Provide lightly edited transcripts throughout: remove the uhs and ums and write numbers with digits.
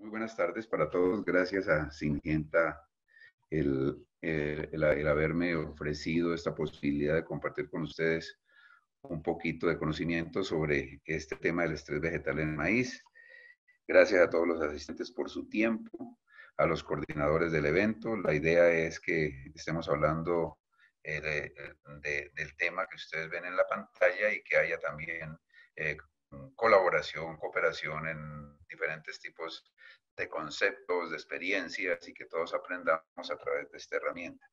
Muy buenas tardes para todos. Gracias a Singenta el haberme ofrecido esta posibilidad de compartir con ustedes un poquito de conocimiento sobre este tema del estrés vegetal en el maíz. Gracias a todos los asistentes por su tiempo, a los coordinadores del evento. La idea es que estemos hablando del tema que ustedes ven en la pantalla y que haya también eh, colaboración, cooperación en diferentes tipos de conceptos, de experiencias y que todos aprendamos a través de esta herramienta.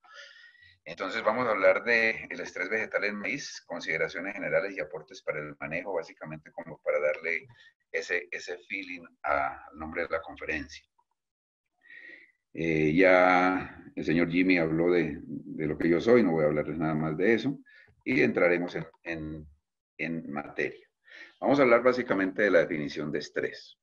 Entonces vamos a hablar del estrés vegetal en maíz, consideraciones generales y aportes para el manejo, básicamente como para darle ese feeling al nombre de la conferencia. Ya el señor Jimmy habló de lo que yo soy, no voy a hablarles nada más de eso, y entraremos en materia. Vamos a hablar básicamente de la definición de estrés.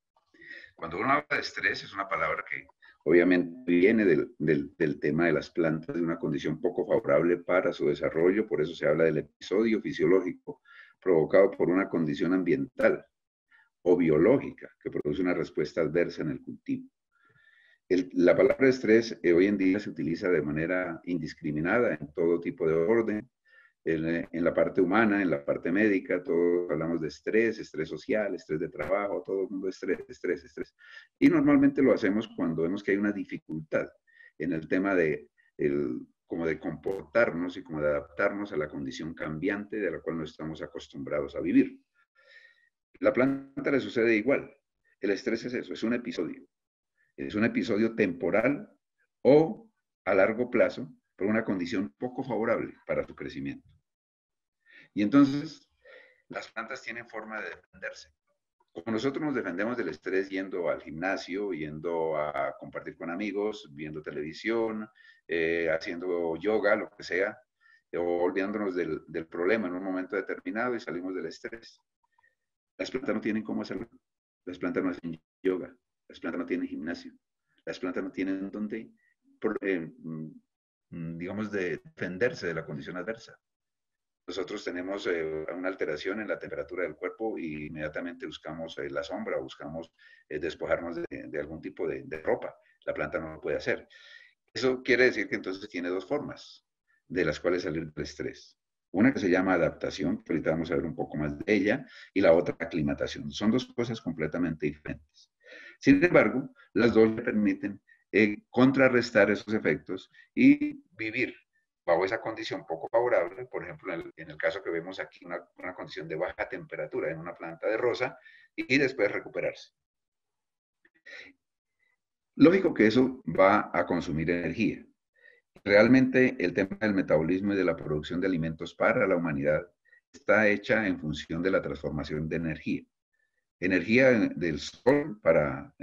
Cuando uno habla de estrés, es una palabra que obviamente viene del tema de las plantas, de una condición poco favorable para su desarrollo, por eso se habla del episodio fisiológico provocado por una condición ambiental o biológica que produce una respuesta adversa en el cultivo. La palabra estrés hoy en día se utiliza de manera indiscriminada en todo tipo de orden, en la parte humana, en la parte médica, todos hablamos de estrés, estrés social, estrés de trabajo, todo el mundo estrés, estrés, estrés. Y normalmente lo hacemos cuando vemos que hay una dificultad en el tema como de comportarnos y como de adaptarnos a la condición cambiante de la cual no estamos acostumbrados a vivir. La planta le sucede igual. El estrés es eso, es un episodio. Es un episodio temporal o a largo plazo por una condición poco favorable para su crecimiento. Y entonces, las plantas tienen forma de defenderse. Como nosotros nos defendemos del estrés yendo al gimnasio, yendo a compartir con amigos, viendo televisión, haciendo yoga, lo que sea, o olvidándonos del problema en un momento determinado y salimos del estrés. Las plantas no tienen cómo hacerlo. Las plantas no hacen yoga. Las plantas no tienen gimnasio. Las plantas no tienen dónde, digamos, de defenderse de la condición adversa. Nosotros tenemos una alteración en la temperatura del cuerpo y inmediatamente buscamos la sombra, buscamos despojarnos de algún tipo de ropa. La planta no lo puede hacer. Eso quiere decir que entonces tiene dos formas de las cuales salir del estrés. Una que se llama adaptación, que ahorita vamos a ver un poco más de ella, y la otra aclimatación. Son dos cosas completamente diferentes. Sin embargo, las dos le permiten contrarrestar esos efectos y vivir bajo esa condición poco favorable, por ejemplo, en el caso que vemos aquí, una condición de baja temperatura en una planta de rosa, y después recuperarse. Lógico que eso va a consumir energía. Realmente el tema del metabolismo y de la producción de alimentos para la humanidad está hecha en función de la transformación de energía. Energía del sol para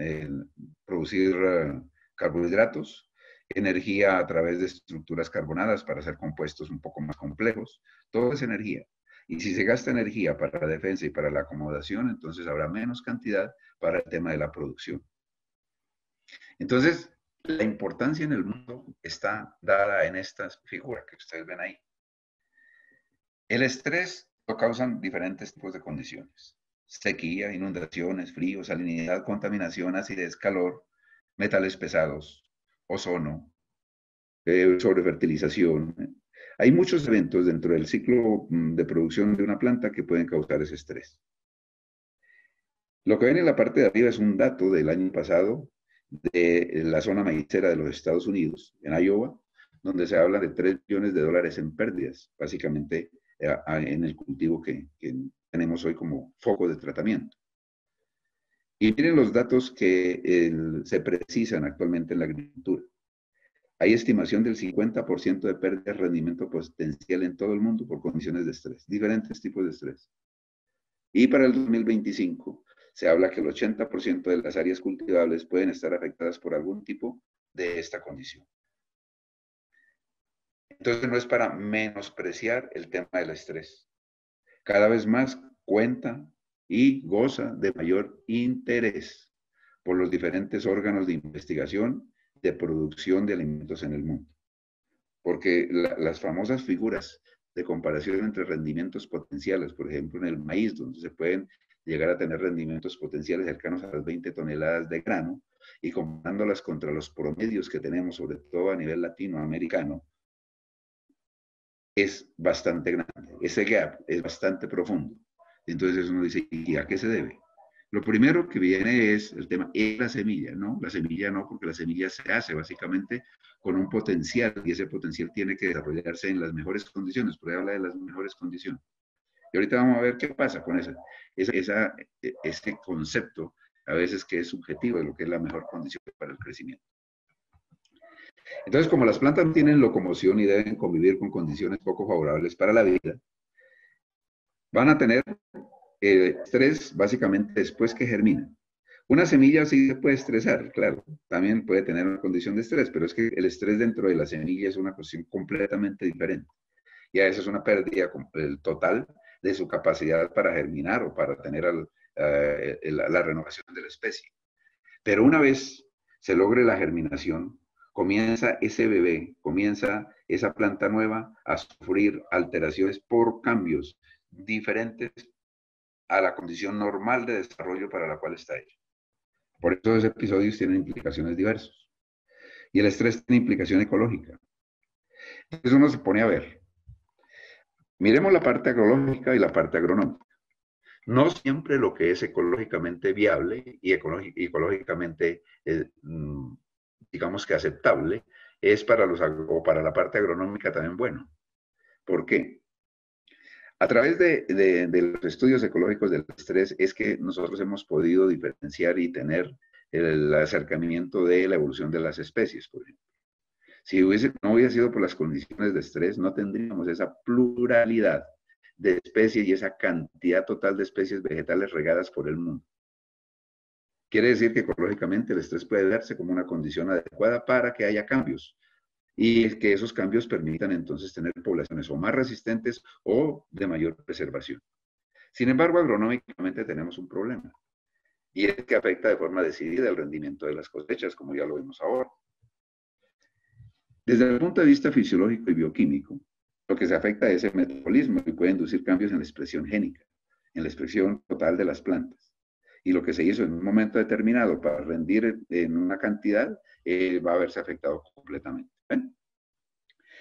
producir carbohidratos, energía a través de estructuras carbonadas para hacer compuestos un poco más complejos, todo es energía. Y si se gasta energía para la defensa y para la acomodación, entonces habrá menos cantidad para el tema de la producción. Entonces, la importancia en el mundo está dada en esta figura que ustedes ven ahí. El estrés lo causan diferentes tipos de condiciones. Sequía, inundaciones, frío, salinidad, contaminación, acidez, calor, metales pesados, ozono, sobrefertilización. Hay muchos eventos dentro del ciclo de producción de una planta que pueden causar ese estrés. Lo que ven en la parte de arriba es un dato del año pasado de la zona maicera de los Estados Unidos, en Iowa, donde se habla de $3 billones en pérdidas, básicamente en el cultivo que tenemos hoy como foco de tratamiento. Y miren los datos que se precisan actualmente en la agricultura. Hay estimación del 50% de pérdida de rendimiento potencial en todo el mundo por condiciones de estrés, diferentes tipos de estrés. Y para el 2025 se habla que el 80% de las áreas cultivables pueden estar afectadas por algún tipo de esta condición. Entonces no es para menospreciar el tema del estrés. Cada vez más cuenta y goza de mayor interés por los diferentes órganos de investigación de producción de alimentos en el mundo. Porque las famosas figuras de comparación entre rendimientos potenciales, por ejemplo, en el maíz, donde se pueden llegar a tener rendimientos potenciales cercanos a las 20 toneladas de grano, y comparándolas contra los promedios que tenemos, sobre todo a nivel latinoamericano, es bastante grande. Ese gap es bastante profundo. Entonces uno dice, ¿y a qué se debe? Lo primero que viene es el tema, es la semilla, ¿no? La semilla no, porque la semilla se hace básicamente con un potencial y ese potencial tiene que desarrollarse en las mejores condiciones. Por ahí habla de las mejores condiciones. Y ahorita vamos a ver qué pasa con ese concepto, a veces que es subjetivo de lo que es la mejor condición para el crecimiento. Entonces, como las plantas no tienen locomoción y deben convivir con condiciones poco favorables para la vida, van a tener estrés básicamente después que germinan. Una semilla sí se puede estresar, claro, también puede tener una condición de estrés, pero es que el estrés dentro de la semilla es una cuestión completamente diferente. Y a veces es una pérdida total de su capacidad para germinar o para tener la renovación de la especie. Pero una vez se logre la germinación, comienza ese bebé, comienza esa planta nueva a sufrir alteraciones por cambios diferentes a la condición normal de desarrollo para la cual está hecho. Por eso esos episodios tienen implicaciones diversas. Y el estrés tiene implicación ecológica. Entonces uno se pone a ver. Miremos la parte agroológica y la parte agronómica. No siempre lo que es ecológicamente viable y ecológicamente, digamos que aceptable, es para la parte agronómica también bueno. ¿Por qué? A través de los estudios ecológicos del estrés es que nosotros hemos podido diferenciar y tener el acercamiento de la evolución de las especies, por ejemplo. Si no hubiese sido por las condiciones de estrés, no tendríamos esa pluralidad de especies y esa cantidad total de especies vegetales regadas por el mundo. Quiere decir que ecológicamente el estrés puede verse como una condición adecuada para que haya cambios y que esos cambios permitan entonces tener poblaciones o más resistentes o de mayor preservación. Sin embargo, agronómicamente tenemos un problema y es que afecta de forma decidida el rendimiento de las cosechas, como ya lo vemos ahora. Desde el punto de vista fisiológico y bioquímico, lo que se afecta es el metabolismo y puede inducir cambios en la expresión génica, en la expresión total de las plantas. Y lo que se hizo en un momento determinado para rendir en una cantidad va a verse afectado completamente. ¿Ven?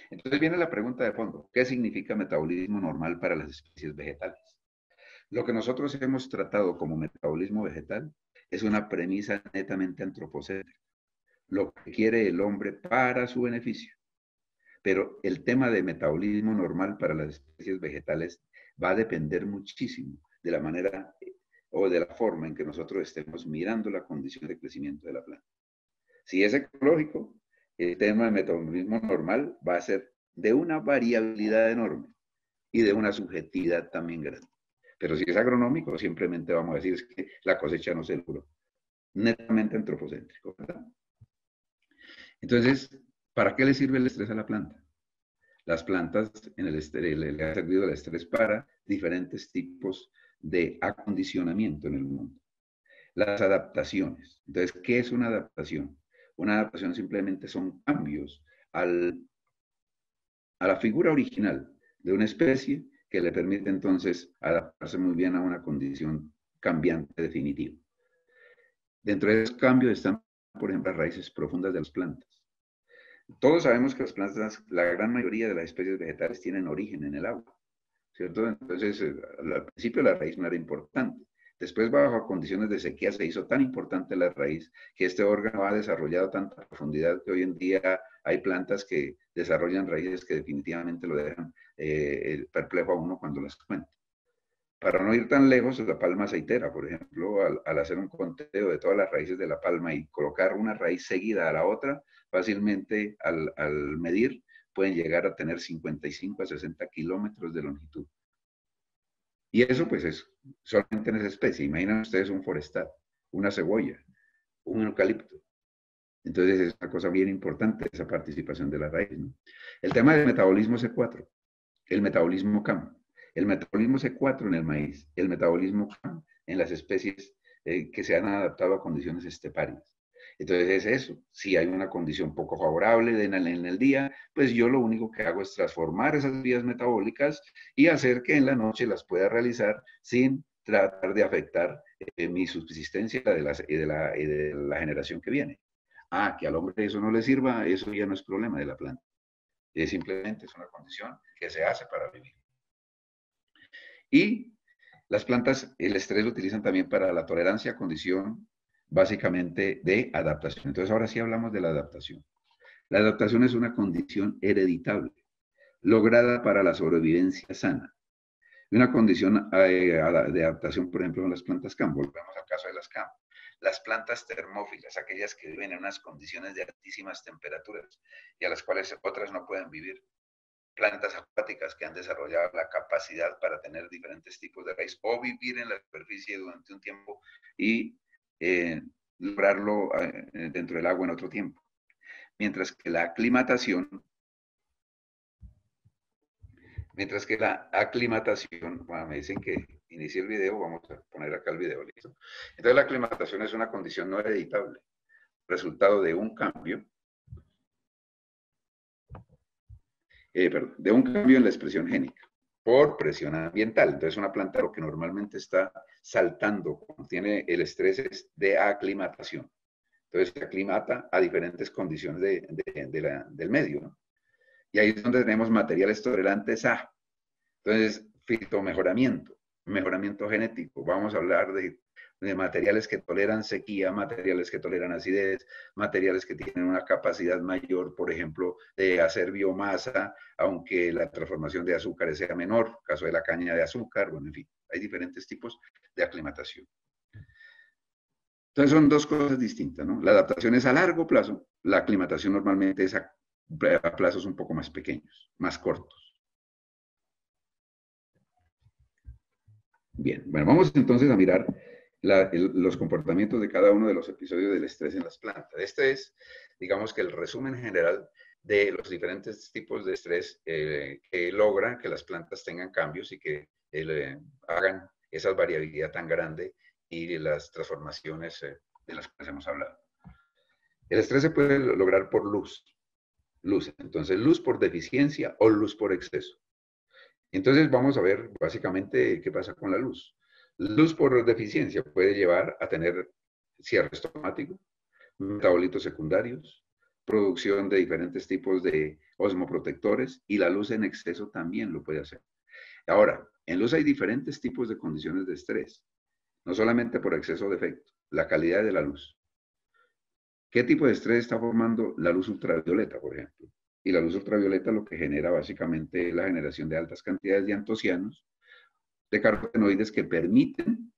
Entonces viene la pregunta de fondo, ¿qué significa metabolismo normal para las especies vegetales? Lo que nosotros hemos tratado como metabolismo vegetal es una premisa netamente antropocéntrica, lo que quiere el hombre para su beneficio. Pero el tema de metabolismo normal para las especies vegetales va a depender muchísimo de la manera o de la forma en que nosotros estemos mirando la condición de crecimiento de la planta. Si es ecológico, el tema de metabolismo normal va a ser de una variabilidad enorme y de una subjetividad también grande. Pero si es agronómico, simplemente vamos a decir es que la cosecha no se logró. Netamente antropocéntrico, ¿verdad? Entonces, ¿para qué le sirve el estrés a la planta? Las plantas en el estrés, le ha servido el estrés para diferentes tipos de acondicionamiento en el mundo. Las adaptaciones. Entonces, ¿qué es una adaptación? Una adaptación simplemente son cambios a la figura original de una especie que le permite entonces adaptarse muy bien a una condición cambiante definitiva. Dentro de esos cambios están, por ejemplo, las raíces profundas de las plantas. Todos sabemos que las plantas, la gran mayoría de las especies vegetales tienen origen en el agua, ¿cierto? Entonces, al principio la raíz no era importante. Después, bajo condiciones de sequía, se hizo tan importante la raíz que este órgano ha desarrollado tanta profundidad que hoy en día hay plantas que desarrollan raíces que definitivamente lo dejan perplejo a uno cuando las cuenta. Para no ir tan lejos, la palma aceitera, por ejemplo, al hacer un conteo de todas las raíces de la palma y colocar una raíz seguida a la otra, fácilmente al medir pueden llegar a tener 55 a 60 kilómetros de longitud. Y eso pues es solamente en esa especie. Imaginen ustedes un forestal, una cebolla, un eucalipto. Entonces es una cosa bien importante esa participación de la raíz, ¿no? El tema del metabolismo C4, el metabolismo CAM. El metabolismo C4 en el maíz, el metabolismo CAM en las especies que se han adaptado a condiciones esteparias. Entonces es eso, si hay una condición poco favorable en el día, pues yo lo único que hago es transformar esas vías metabólicas y hacer que en la noche las pueda realizar sin tratar de afectar mi subsistencia y de la generación que viene. Ah, que al hombre eso no le sirva, eso ya no es problema de la planta. Simplemente es una condición que se hace para vivir. Y las plantas, el estrés lo utilizan también para la tolerancia a condición básicamente de adaptación. Entonces ahora sí hablamos de la adaptación. La adaptación es una condición hereditable, lograda para la sobrevivencia sana. Una condición de adaptación, por ejemplo, en las plantas CAM. Volvemos al caso de las CAM. Las plantas termófilas, aquellas que viven en unas condiciones de altísimas temperaturas y a las cuales otras no pueden vivir. Plantas acuáticas que han desarrollado la capacidad para tener diferentes tipos de raíz o vivir en la superficie durante un tiempo y lograrlo dentro del agua en otro tiempo. Mientras que la aclimatación, bueno, me dicen que inicie el video, vamos a poner acá el video, listo. Entonces la aclimatación es una condición no hereditable, resultado de un cambio, de un cambio en la expresión génica por presión ambiental. Entonces una planta lo que normalmente está saltando cuando tiene el estrés es de aclimatación. Entonces se aclimata a diferentes condiciones del medio, ¿no? Y ahí es donde tenemos materiales tolerantes a. Entonces, fitomejoramiento, mejoramiento genético. Vamos a hablar de materiales que toleran sequía, materiales que toleran acidez, materiales que tienen una capacidad mayor, por ejemplo, de hacer biomasa, aunque la transformación de azúcares sea menor, caso de la caña de azúcar, bueno, en fin, hay diferentes tipos de aclimatación. Entonces son dos cosas distintas, ¿no? La adaptación es a largo plazo, la aclimatación normalmente es a plazos un poco más pequeños, más cortos. Bien, bueno, vamos entonces a mirar los comportamientos de cada uno de los episodios del estrés en las plantas. Este es, digamos que el resumen general de los diferentes tipos de estrés que logran que las plantas tengan cambios y que hagan esa variabilidad tan grande y las transformaciones de las que hemos hablado. El estrés se puede lograr por luz. Entonces, luz por deficiencia o luz por exceso. Entonces, vamos a ver básicamente qué pasa con la luz. Luz por deficiencia puede llevar a tener cierre estomático, metabolitos secundarios, producción de diferentes tipos de osmoprotectores y la luz en exceso también lo puede hacer. Ahora, en luz hay diferentes tipos de condiciones de estrés, no solamente por exceso de efecto, la calidad de la luz. ¿Qué tipo de estrés está formando la luz ultravioleta, por ejemplo? Y la luz ultravioleta lo que genera básicamente es la generación de altas cantidades de antocianos, de carotenoides que permiten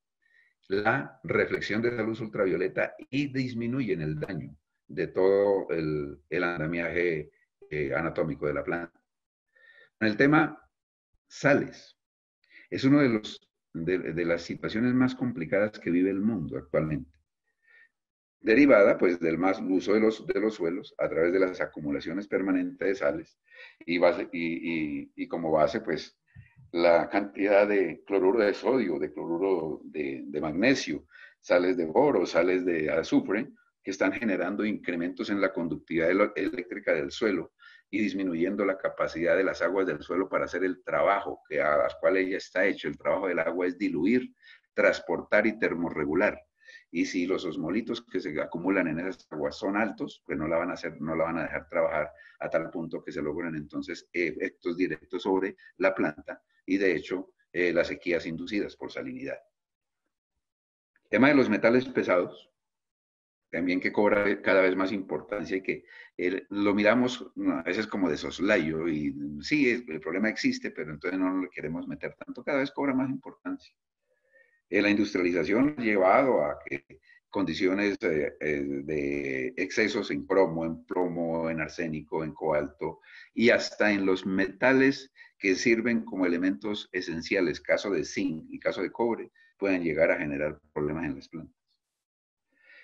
la reflexión de esa luz ultravioleta y disminuyen el daño de todo el andamiaje anatómico de la planta. En el tema sales, es una de las situaciones más complicadas que vive el mundo actualmente. Derivada pues del más uso de los suelos a través de las acumulaciones permanentes de sales y como base pues la cantidad de cloruro de sodio, de cloruro de magnesio, sales de boro, sales de azufre, que están generando incrementos en la conductividad eléctrica del suelo y disminuyendo la capacidad de las aguas del suelo para hacer el trabajo que a las cuales ella está hecho. El trabajo del agua es diluir, transportar y termorregular. Y si los osmolitos que se acumulan en esas aguas son altos, pues no la van a dejar trabajar a tal punto que se logren entonces efectos directos sobre la planta y de hecho las sequías inducidas por salinidad. El tema de los metales pesados, también que cobra cada vez más importancia y que lo miramos a veces como de soslayo y sí, el problema existe, pero entonces no lo queremos meter tanto, cada vez cobra más importancia. La industrialización ha llevado a que condiciones de excesos en cromo, en plomo, en arsénico, en cobalto y hasta en los metales que sirven como elementos esenciales, caso de zinc y caso de cobre, pueden llegar a generar problemas en las plantas.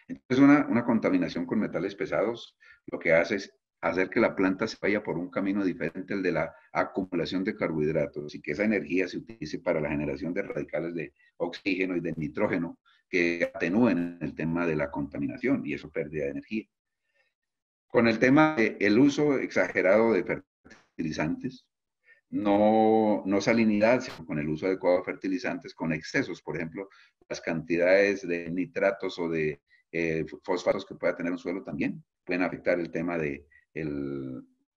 Entonces, una contaminación con metales pesados lo que hace es hacer que la planta se vaya por un camino diferente al de la acumulación de carbohidratos y que esa energía se utilice para la generación de radicales de oxígeno y de nitrógeno que atenúen el tema de la contaminación y eso pérdida de energía. Con el tema del uso exagerado de fertilizantes, no salinidad, sino con el uso adecuado de fertilizantes, con excesos, por ejemplo, las cantidades de nitratos o de fosfatos que pueda tener un suelo también pueden afectar el tema de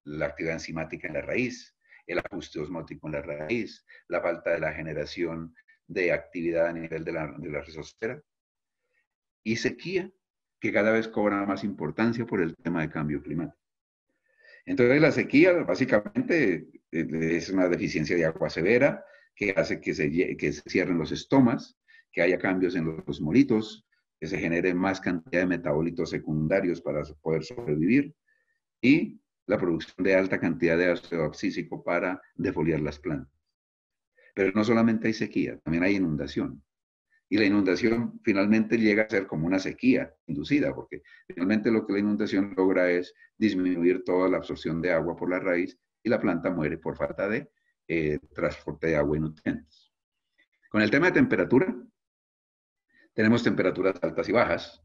la actividad enzimática en la raíz, el ajuste osmótico en la raíz, la falta de la generación de actividad a nivel de la rizosfera y sequía, que cada vez cobra más importancia por el tema de cambio climático. Entonces la sequía básicamente es una deficiencia de agua severa que hace que se cierren los estomas, que haya cambios en los osmolitos, que se genere más cantidad de metabolitos secundarios para poder sobrevivir y la producción de alta cantidad de ácido abscísico para defoliar las plantas. Pero no solamente hay sequía, también hay inundación. Y la inundación finalmente llega a ser como una sequía inducida, porque finalmente lo que la inundación logra es disminuir toda la absorción de agua por la raíz y la planta muere por falta de transporte de agua y nutrientes. Con el tema de temperatura, tenemos temperaturas altas y bajas,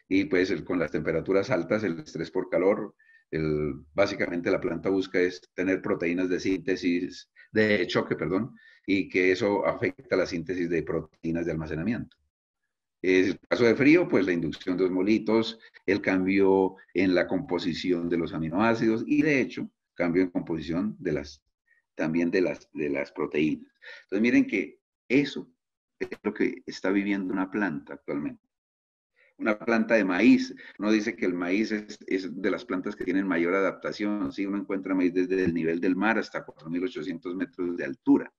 y pues con las temperaturas altas, el estrés por calor, básicamente la planta busca es tener proteínas de síntesis, de choque, perdón, y que eso afecta la síntesis de proteínas de almacenamiento. En el caso de frío, pues la inducción de osmolitos, el cambio en la composición de los aminoácidos y de hecho, cambio en composición también de las proteínas. Entonces miren que eso es lo que está viviendo una planta actualmente. Una planta de maíz, uno dice que el maíz es de las plantas que tienen mayor adaptación, ¿sí? Uno encuentra maíz desde el nivel del mar hasta 4.800 metros de altura.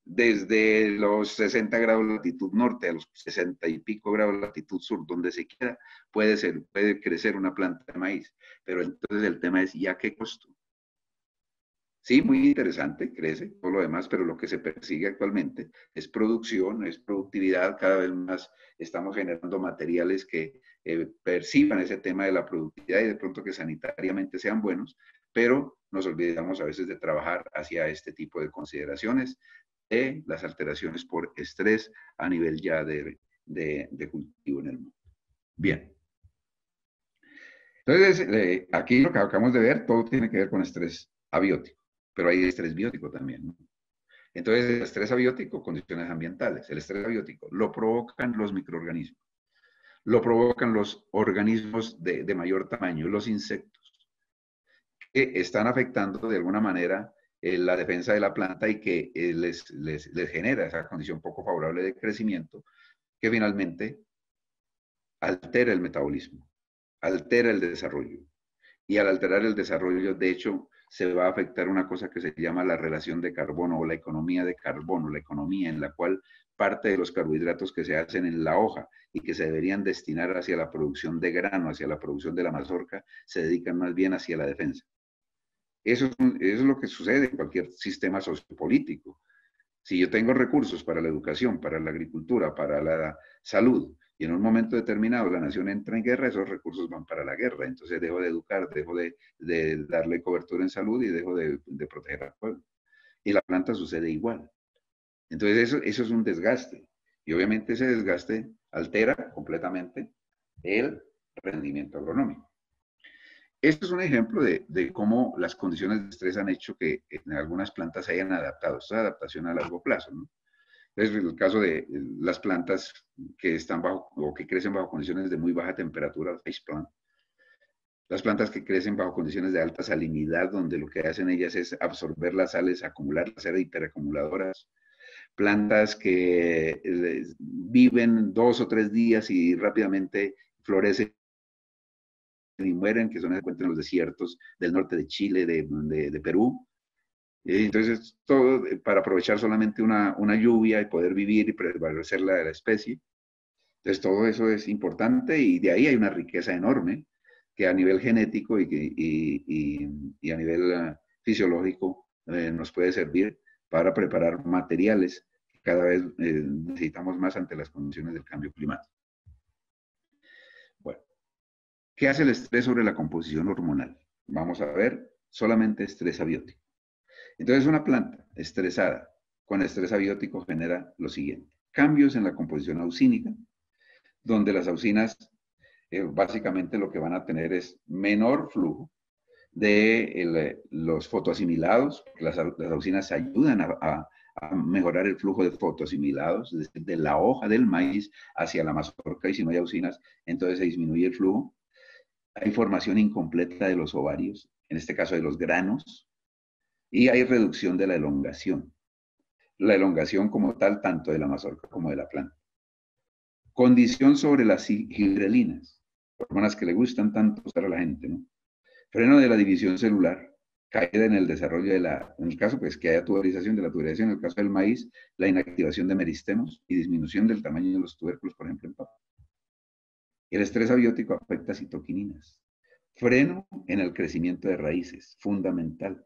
Desde los 60 grados de latitud norte a los 60 y pico grados de latitud sur, donde se quiera, puede crecer una planta de maíz. Pero entonces el tema es, ¿y a qué costo? Sí, muy interesante, crece, todo lo demás, pero lo que se persigue actualmente es producción, es productividad. Cada vez más estamos generando materiales que perciban ese tema de la productividad y de pronto que sanitariamente sean buenos, pero nos olvidamos a veces de trabajar hacia este tipo de consideraciones de las alteraciones por estrés a nivel ya de cultivo en el mundo. Bien. Entonces, aquí lo que acabamos de ver, todo tiene que ver con estrés abiótico, pero hay estrés biótico también, ¿no? Entonces, el estrés abiótico, condiciones ambientales. El estrés abiótico lo provocan los microorganismos, lo provocan los organismos de mayor tamaño, los insectos, que están afectando de alguna manera la defensa de la planta y que les genera esa condición poco favorable de crecimiento que finalmente altera el metabolismo, altera el desarrollo. Y al alterar el desarrollo, de hecho, se va a afectar una cosa que se llama la relación de carbono o la economía de carbono, la economía en la cual parte de los carbohidratos que se hacen en la hoja y que se deberían destinar hacia la producción de grano, hacia la producción de la mazorca, se dedican más bien hacia la defensa. Eso es lo que sucede en cualquier sistema sociopolítico. Si yo tengo recursos para la educación, para la agricultura, para la salud, y en un momento determinado la nación entra en guerra, esos recursos van para la guerra. Entonces dejo de educar, dejo de darle cobertura en salud y dejo de proteger al pueblo. Y la planta sucede igual. Entonces eso es un desgaste. Y obviamente ese desgaste altera completamente el rendimiento agronómico. Esto es un ejemplo de cómo las condiciones de estrés han hecho que en algunas plantas se hayan adaptado. Esto es adaptación a largo plazo, ¿no? Es el caso de las plantas que están bajo o que crecen bajo condiciones de muy baja temperatura, las plantas que crecen bajo condiciones de alta salinidad, donde lo que hacen ellas es absorber las sales, acumularlas, ser hiperacumuladoras. Plantas que viven 2 o 3 días y rápidamente florecen y mueren, que son las que encuentran en los desiertos del norte de Chile, de Perú. Entonces, todo para aprovechar solamente una lluvia y poder vivir y prevalecer la especie. Entonces, todo eso es importante y de ahí hay una riqueza enorme que a nivel genético y a nivel fisiológico nos puede servir para preparar materiales que cada vez necesitamos más ante las condiciones del cambio climático. Bueno, ¿qué hace el estrés sobre la composición hormonal? Vamos a ver solamente estrés abiótico. Entonces, una planta estresada con estrés abiótico genera lo siguiente: cambios en la composición auxínica, donde las auxinas básicamente lo que van a tener es menor flujo, de los fotoasimilados. Las auxinas ayudan a mejorar el flujo de fotoasimilados, es decir, de la hoja del maíz hacia la mazorca, y si no hay auxinas, entonces se disminuye el flujo. Hay formación incompleta de los ovarios, en este caso de los granos, y hay reducción de la elongación. La elongación como tal, tanto de la mazorca como de la planta. Condición sobre las gibrelinas, hormonas que le gustan tanto usar a la gente, ¿no? Freno de la división celular, caída en el desarrollo en el caso pues que haya tuberización de la tuberización, en el caso del maíz, la inactivación de meristemos y disminución del tamaño de los tubérculos, por ejemplo, en papa. El estrés abiótico afecta citoquininas. Freno en el crecimiento de raíces, fundamental.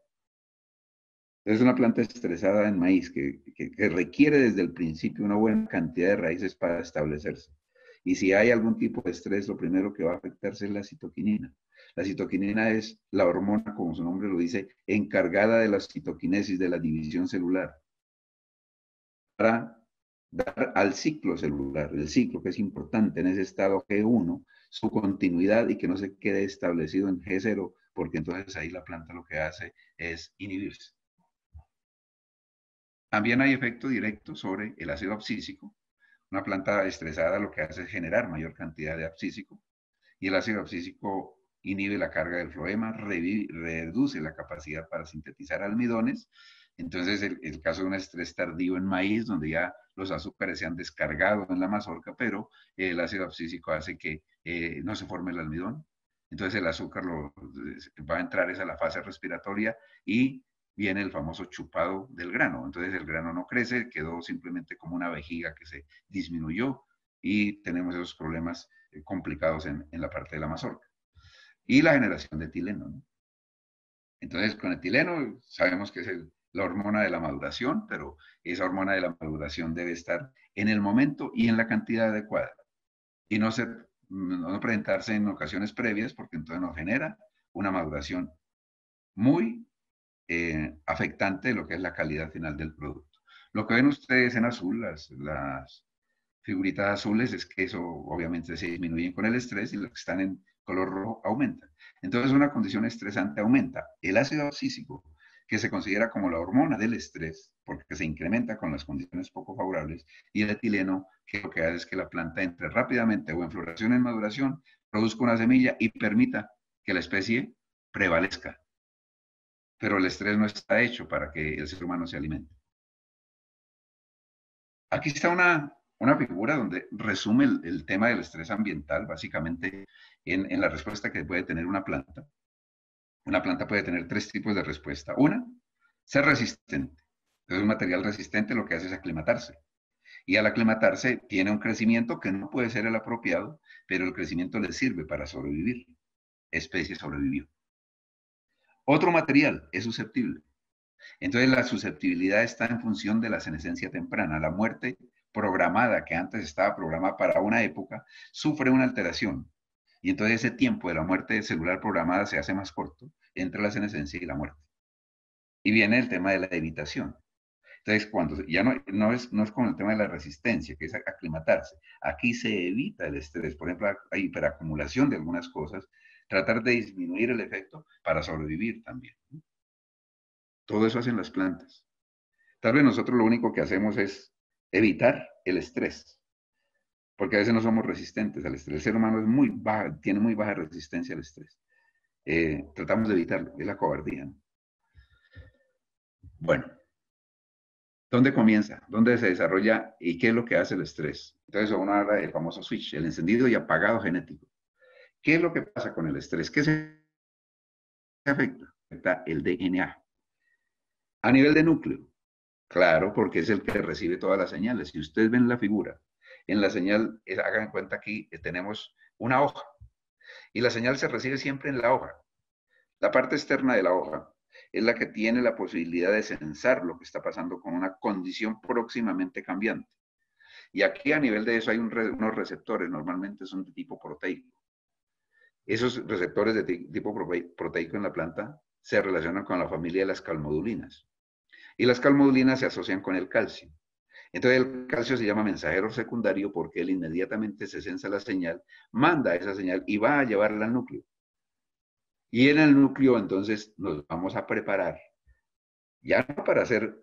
Es una planta estresada en maíz que requiere desde el principio una buena cantidad de raíces para establecerse. Y si hay algún tipo de estrés, lo primero que va a afectarse es la citoquinina. La citoquinina es la hormona, como su nombre lo dice, encargada de la citoquinesis, de la división celular, para dar al ciclo celular, el ciclo que es importante en ese estado G1, su continuidad y que no se quede establecido en G0, porque entonces ahí la planta lo que hace es inhibirse. También hay efecto directo sobre el ácido abscísico. Una planta estresada lo que hace es generar mayor cantidad de abscísico, y el ácido abscísico inhibe la carga del floema, reduce la capacidad para sintetizar almidones. Entonces, el caso de un estrés tardío en maíz, donde ya los azúcares se han descargado en la mazorca, pero el ácido abscísico hace que no se forme el almidón. Entonces, el azúcar va a entrar a la fase respiratoria y viene el famoso chupado del grano. Entonces, el grano no crece, quedó simplemente como una vejiga que se disminuyó, y tenemos esos problemas complicados en la parte de la mazorca. Y la generación de etileno, ¿no? Entonces, con etileno sabemos que es la hormona de la maduración, pero esa hormona de la maduración debe estar en el momento y en la cantidad adecuada. Y no presentarse en ocasiones previas, porque entonces nos genera una maduración muy afectante de lo que es la calidad final del producto. Lo que ven ustedes en azul, las figuritas azules, es que eso obviamente se disminuye con el estrés, y los que están en color rojo aumentan. Entonces, una condición estresante aumenta el ácido abscísico, que se considera como la hormona del estrés, porque se incrementa con las condiciones poco favorables, y el etileno, que lo que hace es que la planta entre rápidamente o en floración en maduración, produzca una semilla y permita que la especie prevalezca. Pero el estrés no está hecho para que el ser humano se alimente. Aquí está una figura donde resume el tema del estrés ambiental, básicamente en la respuesta que puede tener una planta. Una planta puede tener tres tipos de respuesta. Una, ser resistente. Entonces, un material resistente lo que hace es aclimatarse. Y al aclimatarse tiene un crecimiento que no puede ser el apropiado, pero el crecimiento le sirve para sobrevivir. Especie sobrevivió. Otro material es susceptible. Entonces, la susceptibilidad está en función de la senescencia temprana. La muerte programada, que antes estaba programada para una época, sufre una alteración. Y entonces ese tiempo de la muerte celular programada se hace más corto entre la senescencia y la muerte. Y viene el tema de la evitación. Entonces, cuando ya no es con el tema de la resistencia, que es aclimatarse. Aquí se evita el estrés. Por ejemplo, hay hiperacumulación de algunas cosas. Tratar de disminuir el efecto para sobrevivir también. Todo eso hacen las plantas. Tal vez nosotros lo único que hacemos es evitar el estrés, porque a veces no somos resistentes al estrés. El ser humano es tiene muy baja resistencia al estrés. Tratamos de evitarlo, es la cobardía, ¿no? Bueno, ¿dónde comienza? ¿Dónde se desarrolla y qué es lo que hace el estrés? Entonces uno habla del famoso switch, el encendido y apagado genético. ¿Qué es lo que pasa con el estrés? ¿Qué se afecta? Afecta el DNA. A nivel de núcleo, claro, porque es el que recibe todas las señales. Si ustedes ven la figura, en la señal, hagan cuenta aquí, tenemos una hoja, y la señal se recibe siempre en la hoja. La parte externa de la hoja es la que tiene la posibilidad de censar lo que está pasando con una condición próximamente cambiante. Y aquí a nivel de eso hay unos receptores, normalmente son de tipo proteico. Esos receptores de tipo proteico en la planta se relacionan con la familia de las calmodulinas. Y las calmodulinas se asocian con el calcio. Entonces el calcio se llama mensajero secundario porque él inmediatamente se sensa la señal, manda esa señal y va a llevarla al núcleo. Y en el núcleo, entonces, nos vamos a preparar, ya no para hacer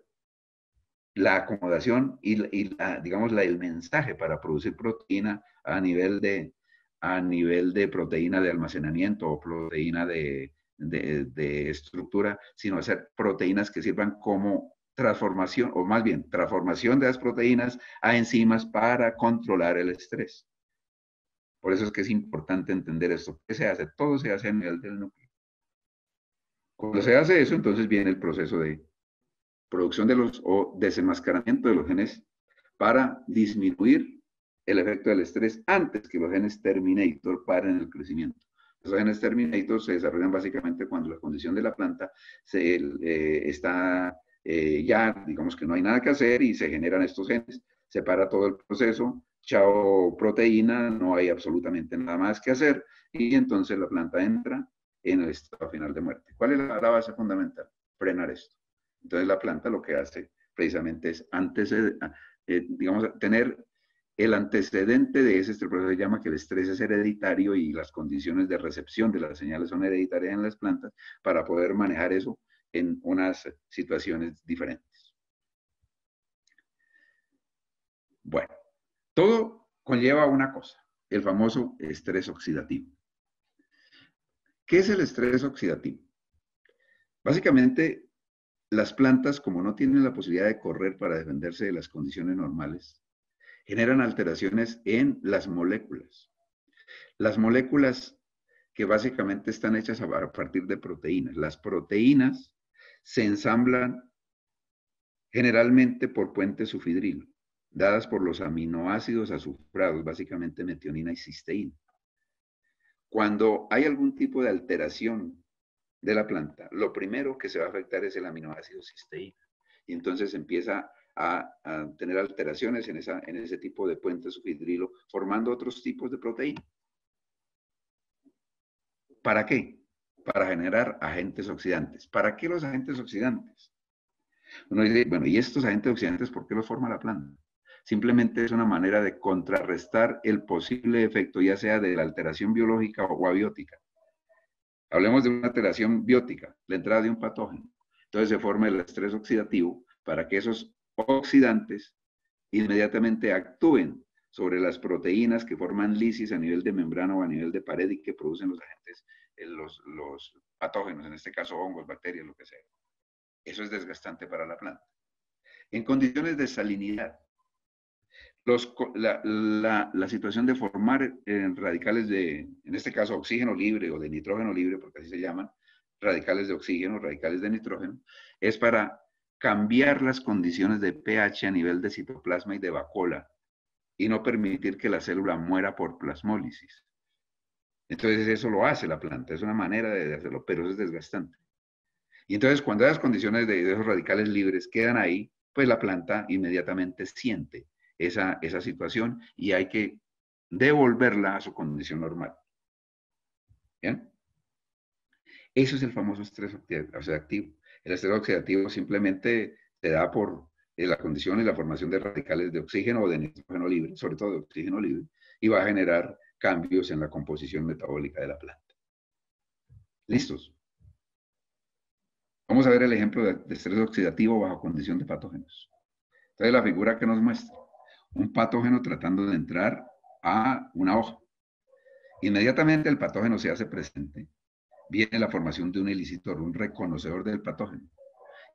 la acomodación digamos, el mensaje para producir proteína a nivel de proteína de almacenamiento o proteína de estructura, sino hacer proteínas que sirvan como transformación, o más bien, transformación de las proteínas a enzimas para controlar el estrés. Por eso es que es importante entender esto. ¿Qué se hace? Todo se hace a nivel del núcleo. Cuando se hace eso, entonces viene el proceso de producción o desenmascaramiento de los genes para disminuir el efecto del estrés antes que los genes terminator paren el crecimiento. Los genes terminator se desarrollan básicamente cuando la condición de la planta está ya, digamos que no hay nada que hacer y se generan estos genes, se para todo el proceso, chao proteína, no hay absolutamente nada más que hacer y entonces la planta entra en el estado final de muerte. ¿Cuál es la base fundamental? Frenar esto. Entonces la planta lo que hace precisamente es digamos, tener el antecedente de ese estrés. Por eso se llama que el estrés es hereditario y las condiciones de recepción de las señales son hereditarias en las plantas para poder manejar eso en unas situaciones diferentes. Bueno, todo conlleva una cosa, el famoso estrés oxidativo. ¿Qué es el estrés oxidativo? Básicamente, las plantas, como no tienen la posibilidad de correr para defenderse de las condiciones normales, generan alteraciones en las moléculas. Las moléculas que básicamente están hechas a partir de proteínas. Las proteínas se ensamblan generalmente por puente sufidrilo, dadas por los aminoácidos azufrados, básicamente metionina y cisteína. Cuando hay algún tipo de alteración de la planta, lo primero que se va a afectar es el aminoácido cisteína. Y entonces empieza a tener alteraciones en ese tipo de puente sufidrilo, formando otros tipos de proteína. ¿Para qué? Para generar agentes oxidantes. ¿Para qué los agentes oxidantes? Uno dice, bueno, ¿y estos agentes oxidantes por qué los forma la planta? Simplemente es una manera de contrarrestar el posible efecto, ya sea de la alteración biológica o abiótica. Hablemos de una alteración biótica, la entrada de un patógeno. Entonces se forma el estrés oxidativo para que esos oxidantes inmediatamente actúen sobre las proteínas que forman lisis a nivel de membrana o a nivel de pared y que producen los agentes, los patógenos, en este caso hongos, bacterias, lo que sea. Eso es desgastante para la planta. En condiciones de salinidad, la situación de formar radicales en este caso, oxígeno libre o de nitrógeno libre, porque así se llaman, radicales de oxígeno, radicales de nitrógeno, es para cambiar las condiciones de pH a nivel de citoplasma y de vacuola y no permitir que la célula muera por plasmólisis. Entonces eso lo hace la planta, es una manera de hacerlo, pero es desgastante. Y entonces cuando las condiciones de esos radicales libres quedan ahí, pues la planta inmediatamente siente esa situación y hay que devolverla a su condición normal. ¿Bien? Eso es el famoso estrés oxidativo. El estrés oxidativo simplemente se da por la condición y la formación de radicales de oxígeno o de nitrógeno libre, sobre todo de oxígeno libre, y va a generar cambios en la composición metabólica de la planta. ¿Listos? Vamos a ver el ejemplo de estrés oxidativo bajo condición de patógenos. Entonces la figura que nos muestra, un patógeno tratando de entrar a una hoja. Inmediatamente el patógeno se hace presente, viene la formación de un elicitor, un reconocedor del patógeno.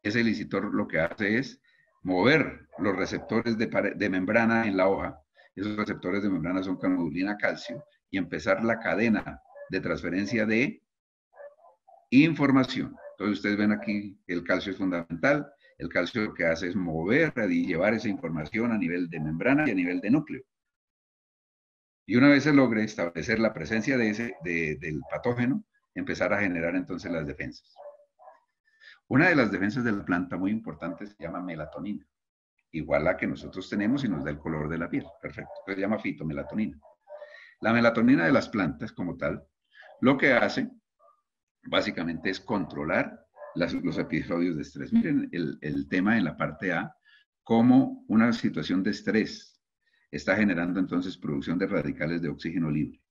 Ese elicitor lo que hace es mover los receptores de membrana en la hoja. Esos receptores de membrana son canudulina, calcio, y empezar la cadena de transferencia de información. Entonces ustedes ven aquí que el calcio es fundamental. El calcio lo que hace es mover y llevar esa información a nivel de membrana y a nivel de núcleo. Y una vez se logre establecer la presencia del patógeno, empezar a generar entonces las defensas. Una de las defensas de la planta muy importante se llama melatonina, igual a la que nosotros tenemos y nos da el color de la piel. Perfecto. Se llama fitomelatonina. La melatonina de las plantas como tal, lo que hace básicamente es controlar los episodios de estrés. Miren el tema en la parte A, cómo una situación de estrés está generando entonces producción de radicales de oxígeno libre.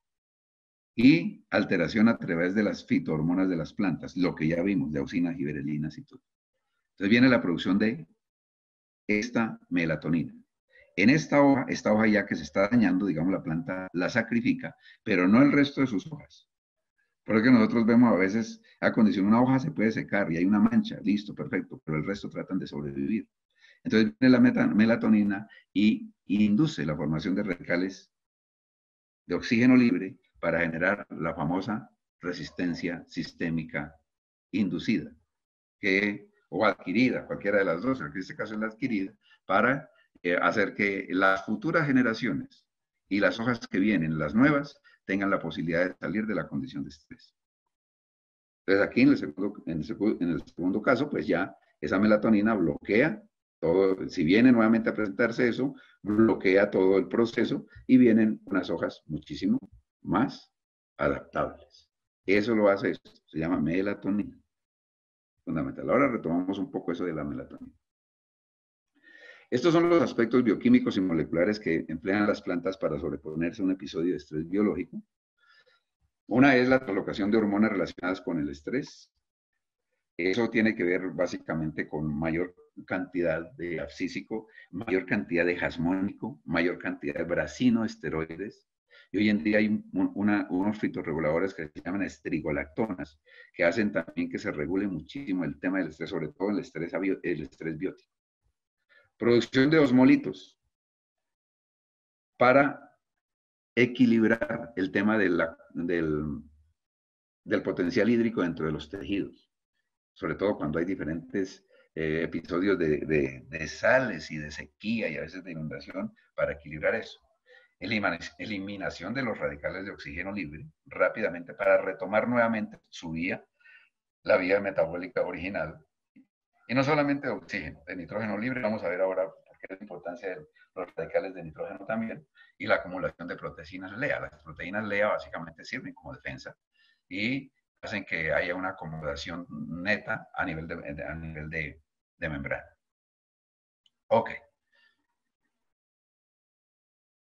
y alteración a través de las fitohormonas de las plantas, lo que ya vimos, de auxinas, giberelinas y todo. Entonces viene la producción de esta melatonina. En esta hoja ya que se está dañando, digamos, la planta la sacrifica, pero no el resto de sus hojas. Por eso que nosotros vemos a veces, a condición una hoja se puede secar y hay una mancha, listo, perfecto, pero el resto tratan de sobrevivir. Entonces viene la melatonina y induce la formación de radicales de oxígeno libre para generar la famosa resistencia sistémica inducida, o adquirida, cualquiera de las dos, en este caso es la adquirida, para hacer que las futuras generaciones y las hojas que vienen, las nuevas, tengan la posibilidad de salir de la condición de estrés. Entonces aquí en el segundo caso, pues ya esa melatonina bloquea todo, si viene nuevamente a presentarse eso, bloquea todo el proceso y vienen unas hojas muchísimo más adaptables. Eso lo hace esto, se llama melatonina. Fundamental. Ahora retomamos un poco eso de la melatonina. Estos son los aspectos bioquímicos y moleculares que emplean las plantas para sobreponerse a un episodio de estrés biológico. Una es la colocación de hormonas relacionadas con el estrés. Eso tiene que ver básicamente con mayor cantidad de abscísico, mayor cantidad de jasmónico, mayor cantidad de brasinoesteroides. Y hoy en día hay unos fitorreguladores que se llaman estrigolactonas, que hacen también que se regule muchísimo el tema del estrés, sobre todo el estrés biótico. Producción de osmolitos para equilibrar el tema del potencial hídrico dentro de los tejidos, sobre todo cuando hay diferentes episodios de sales y de sequía y a veces de inundación, para equilibrar eso. Eliminación de los radicales de oxígeno libre rápidamente para retomar nuevamente la vía metabólica original. Y no solamente de oxígeno, de nitrógeno libre, vamos a ver ahora por qué es la importancia de los radicales de nitrógeno también, y la acumulación de proteínas LEA. Las proteínas LEA básicamente sirven como defensa y hacen que haya una acomodación neta a nivel de membrana. Ok.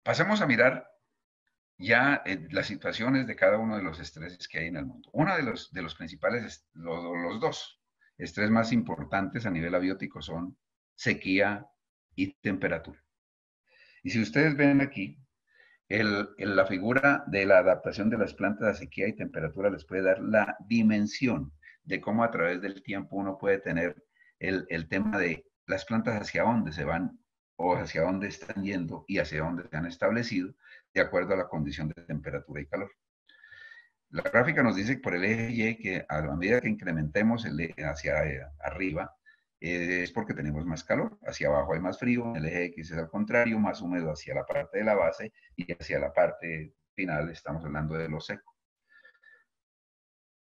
Pasemos a mirar ya las situaciones de cada uno de los estreses que hay en el mundo. Uno de los principales, los dos estrés más importantes a nivel abiótico son sequía y temperatura. Y si ustedes ven aquí, la figura de la adaptación de las plantas a sequía y temperatura les puede dar la dimensión de cómo a través del tiempo uno puede tener el tema de las plantas hacia dónde se van o hacia dónde están yendo y hacia dónde se han establecido de acuerdo a la condición de temperatura y calor. La gráfica nos dice por el eje Y que a medida que incrementemos el eje hacia arriba, es porque tenemos más calor. Hacia abajo hay más frío, el eje X es al contrario, más húmedo hacia la parte de la base y hacia la parte final estamos hablando de lo seco.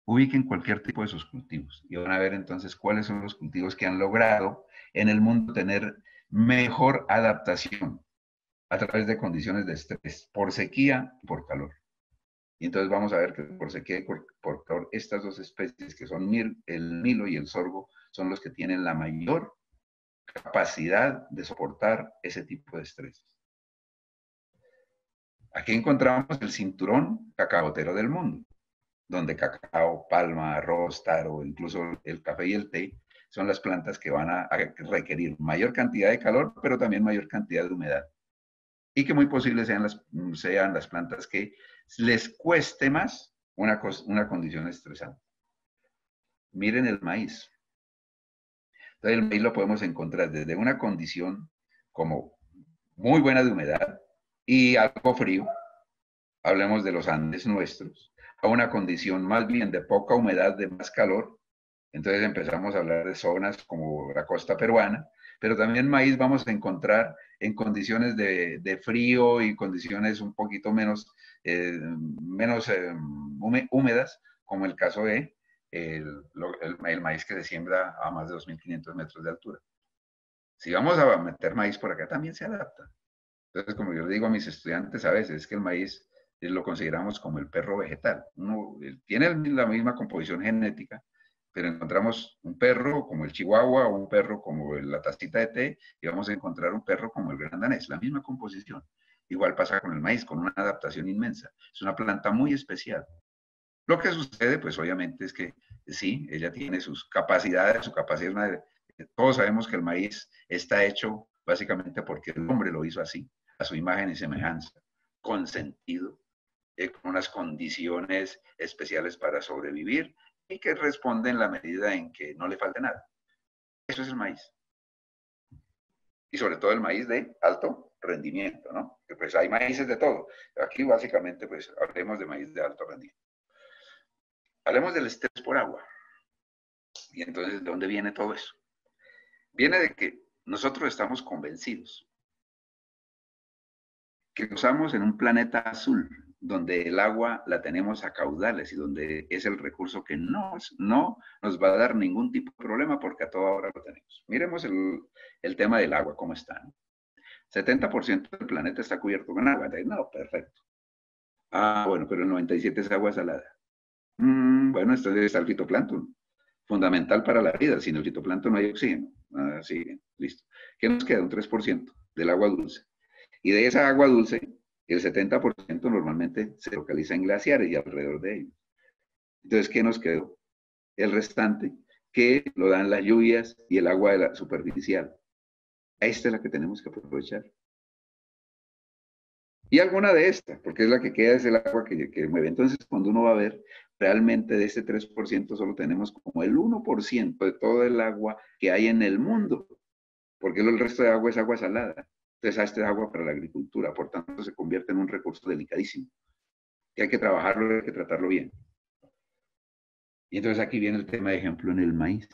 Ubiquen cualquier tipo de sus cultivos y van a ver entonces cuáles son los cultivos que han logrado en el mundo tener mejor adaptación a través de condiciones de estrés, por sequía y por calor. Y entonces vamos a ver que por sequía y por calor, estas dos especies que son el milo y el sorgo, son los que tienen la mayor capacidad de soportar ese tipo de estrés. Aquí encontramos el cinturón cacaotero del mundo, donde cacao, palma, arroz, taro, incluso el café y el té, son las plantas que van a requerir mayor cantidad de calor, pero también mayor cantidad de humedad. Y que muy posible sean las plantas que les cueste más una condición estresante. Miren el maíz. Entonces el maíz lo podemos encontrar desde una condición como muy buena de humedad y algo frío, hablemos de los Andes nuestros, a una condición más bien de poca humedad, de más calor. Entonces empezamos a hablar de zonas como la costa peruana, pero también maíz vamos a encontrar en condiciones de frío y condiciones un poquito menos húmedas, como el caso de el maíz que se siembra a más de 2.500 metros de altura. Si vamos a meter maíz por acá, también se adapta. Entonces, como yo le digo a mis estudiantes a veces, es que el maíz lo consideramos como el perro vegetal. Tiene la misma composición genética, pero encontramos un perro como el chihuahua o un perro como la tacita de té y vamos a encontrar un perro como el gran danés, la misma composición. Igual pasa con el maíz, con una adaptación inmensa. Es una planta muy especial. Lo que sucede, pues obviamente es que sí, ella tiene sus capacidades, su capacidad. Todos sabemos que el maíz está hecho básicamente porque el hombre lo hizo así, a su imagen y semejanza, con sentido, con unas condiciones especiales para sobrevivir y que responde en la medida en que no le falte nada. Eso es el maíz. Y sobre todo el maíz de alto rendimiento, ¿no? Que pues hay maíces de todo. Aquí básicamente pues hablemos de maíz de alto rendimiento. Hablemos del estrés por agua. Y entonces, ¿de dónde viene todo eso? Viene de que nosotros estamos convencidos que usamos en un planeta azul, donde el agua la tenemos a caudales y donde es el recurso que no nos va a dar ningún tipo de problema porque a toda hora lo tenemos. Miremos el tema del agua, cómo está, ¿no? 70% del planeta está cubierto con agua. Entonces, no, perfecto. Ah, bueno, pero el 97% es agua salada. Bueno, esto está el fitoplancton, fundamental para la vida. Sin el fitoplancton no hay oxígeno. Ah, sí, listo. ¿Qué nos queda? Un 3% del agua dulce. Y de esa agua dulce, el 70% normalmente se localiza en glaciares y alrededor de ellos. Entonces, ¿qué nos quedó? El restante, que lo dan las lluvias y el agua de la superficial. Esta es la que tenemos que aprovechar. Y alguna de estas, porque es la que queda, es el agua que mueve. Entonces, cuando uno va a ver, realmente de ese 3% solo tenemos como el 1% de todo el agua que hay en el mundo, porque el resto de agua es agua salada. Entonces, esta es agua para la agricultura, por tanto, se convierte en un recurso delicadísimo, que hay que trabajarlo, hay que tratarlo bien. Y entonces aquí viene el tema de ejemplo en el maíz.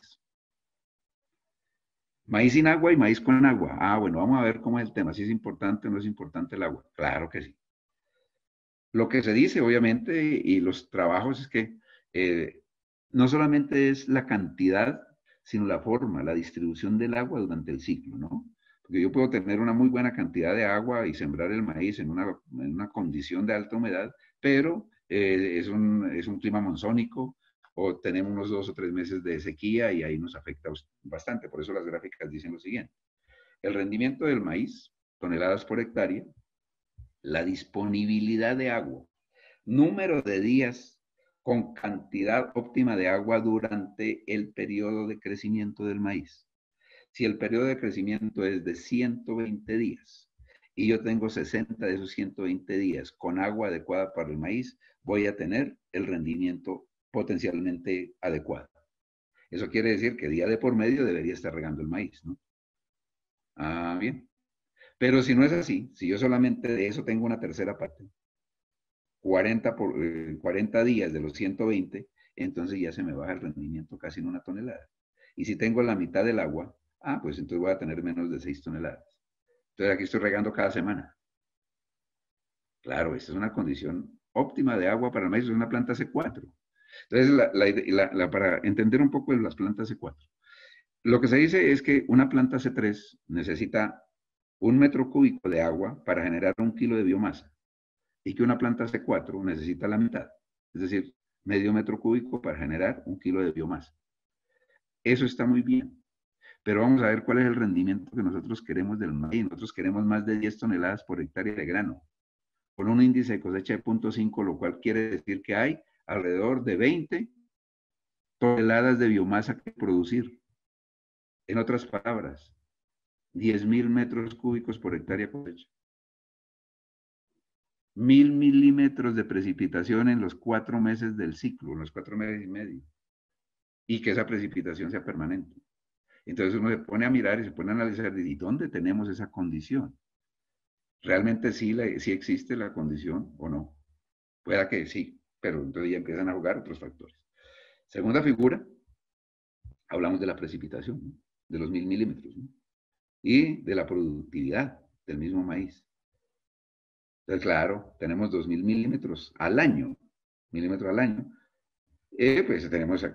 Maíz sin agua y maíz con agua. Ah, bueno, vamos a ver cómo es el tema, si es importante o no es importante el agua. Claro que sí. Lo que se dice, obviamente, y los trabajos es que no solamente es la cantidad, sino la forma, la distribución del agua durante el ciclo, ¿no? Porque yo puedo tener una muy buena cantidad de agua y sembrar el maíz en una condición de alta humedad, pero es un clima monzónico o tenemos unos 2 o 3 meses de sequía y ahí nos afecta bastante. Por eso las gráficas dicen lo siguiente. El rendimiento del maíz, toneladas por hectárea, la disponibilidad de agua, número de días con cantidad óptima de agua durante el periodo de crecimiento del maíz. Si el periodo de crecimiento es de 120 días y yo tengo 60 de esos 120 días con agua adecuada para el maíz, voy a tener el rendimiento potencialmente adecuado. Eso quiere decir que día de por medio debería estar regando el maíz, ¿no? Ah, bien. Pero si no es así, si yo solamente de eso tengo una tercera parte, 40 días de los 120, entonces ya se me baja el rendimiento casi en 1 tonelada. Y si tengo la mitad del agua, pues entonces voy a tener menos de 6 toneladas. Entonces aquí estoy regando cada semana. Claro, esta es una condición óptima de agua para el maíz, es una planta C4. Entonces, para entender un poco de las plantas C4, lo que se dice es que una planta C3 necesita 1 metro cúbico de agua para generar 1 kilo de biomasa y que una planta C4 necesita la mitad, es decir, medio metro cúbico para generar 1 kilo de biomasa. Eso está muy bien, pero vamos a ver cuál es el rendimiento que nosotros queremos del maíz. Nosotros queremos más de 10 toneladas por hectárea de grano, con un índice de cosecha de 0.5, lo cual quiere decir que hay alrededor de 20 toneladas de biomasa que producir. En otras palabras, 10.000 metros cúbicos por hectárea cosecha. 1.000 milímetros de precipitación en los 4 meses del ciclo, en los 4 meses y medio. Y que esa precipitación sea permanente. Entonces uno se pone a mirar y se pone a analizar, ¿y dónde tenemos esa condición? ¿Realmente sí existe la condición o no? Pueda que sí, pero entonces ya empiezan a jugar otros factores. Segunda figura, hablamos de la precipitación, ¿no? De los 1.000 milímetros, ¿no? Y de la productividad del mismo maíz. Entonces, claro, tenemos 2.000 milímetros al año, pues tenemos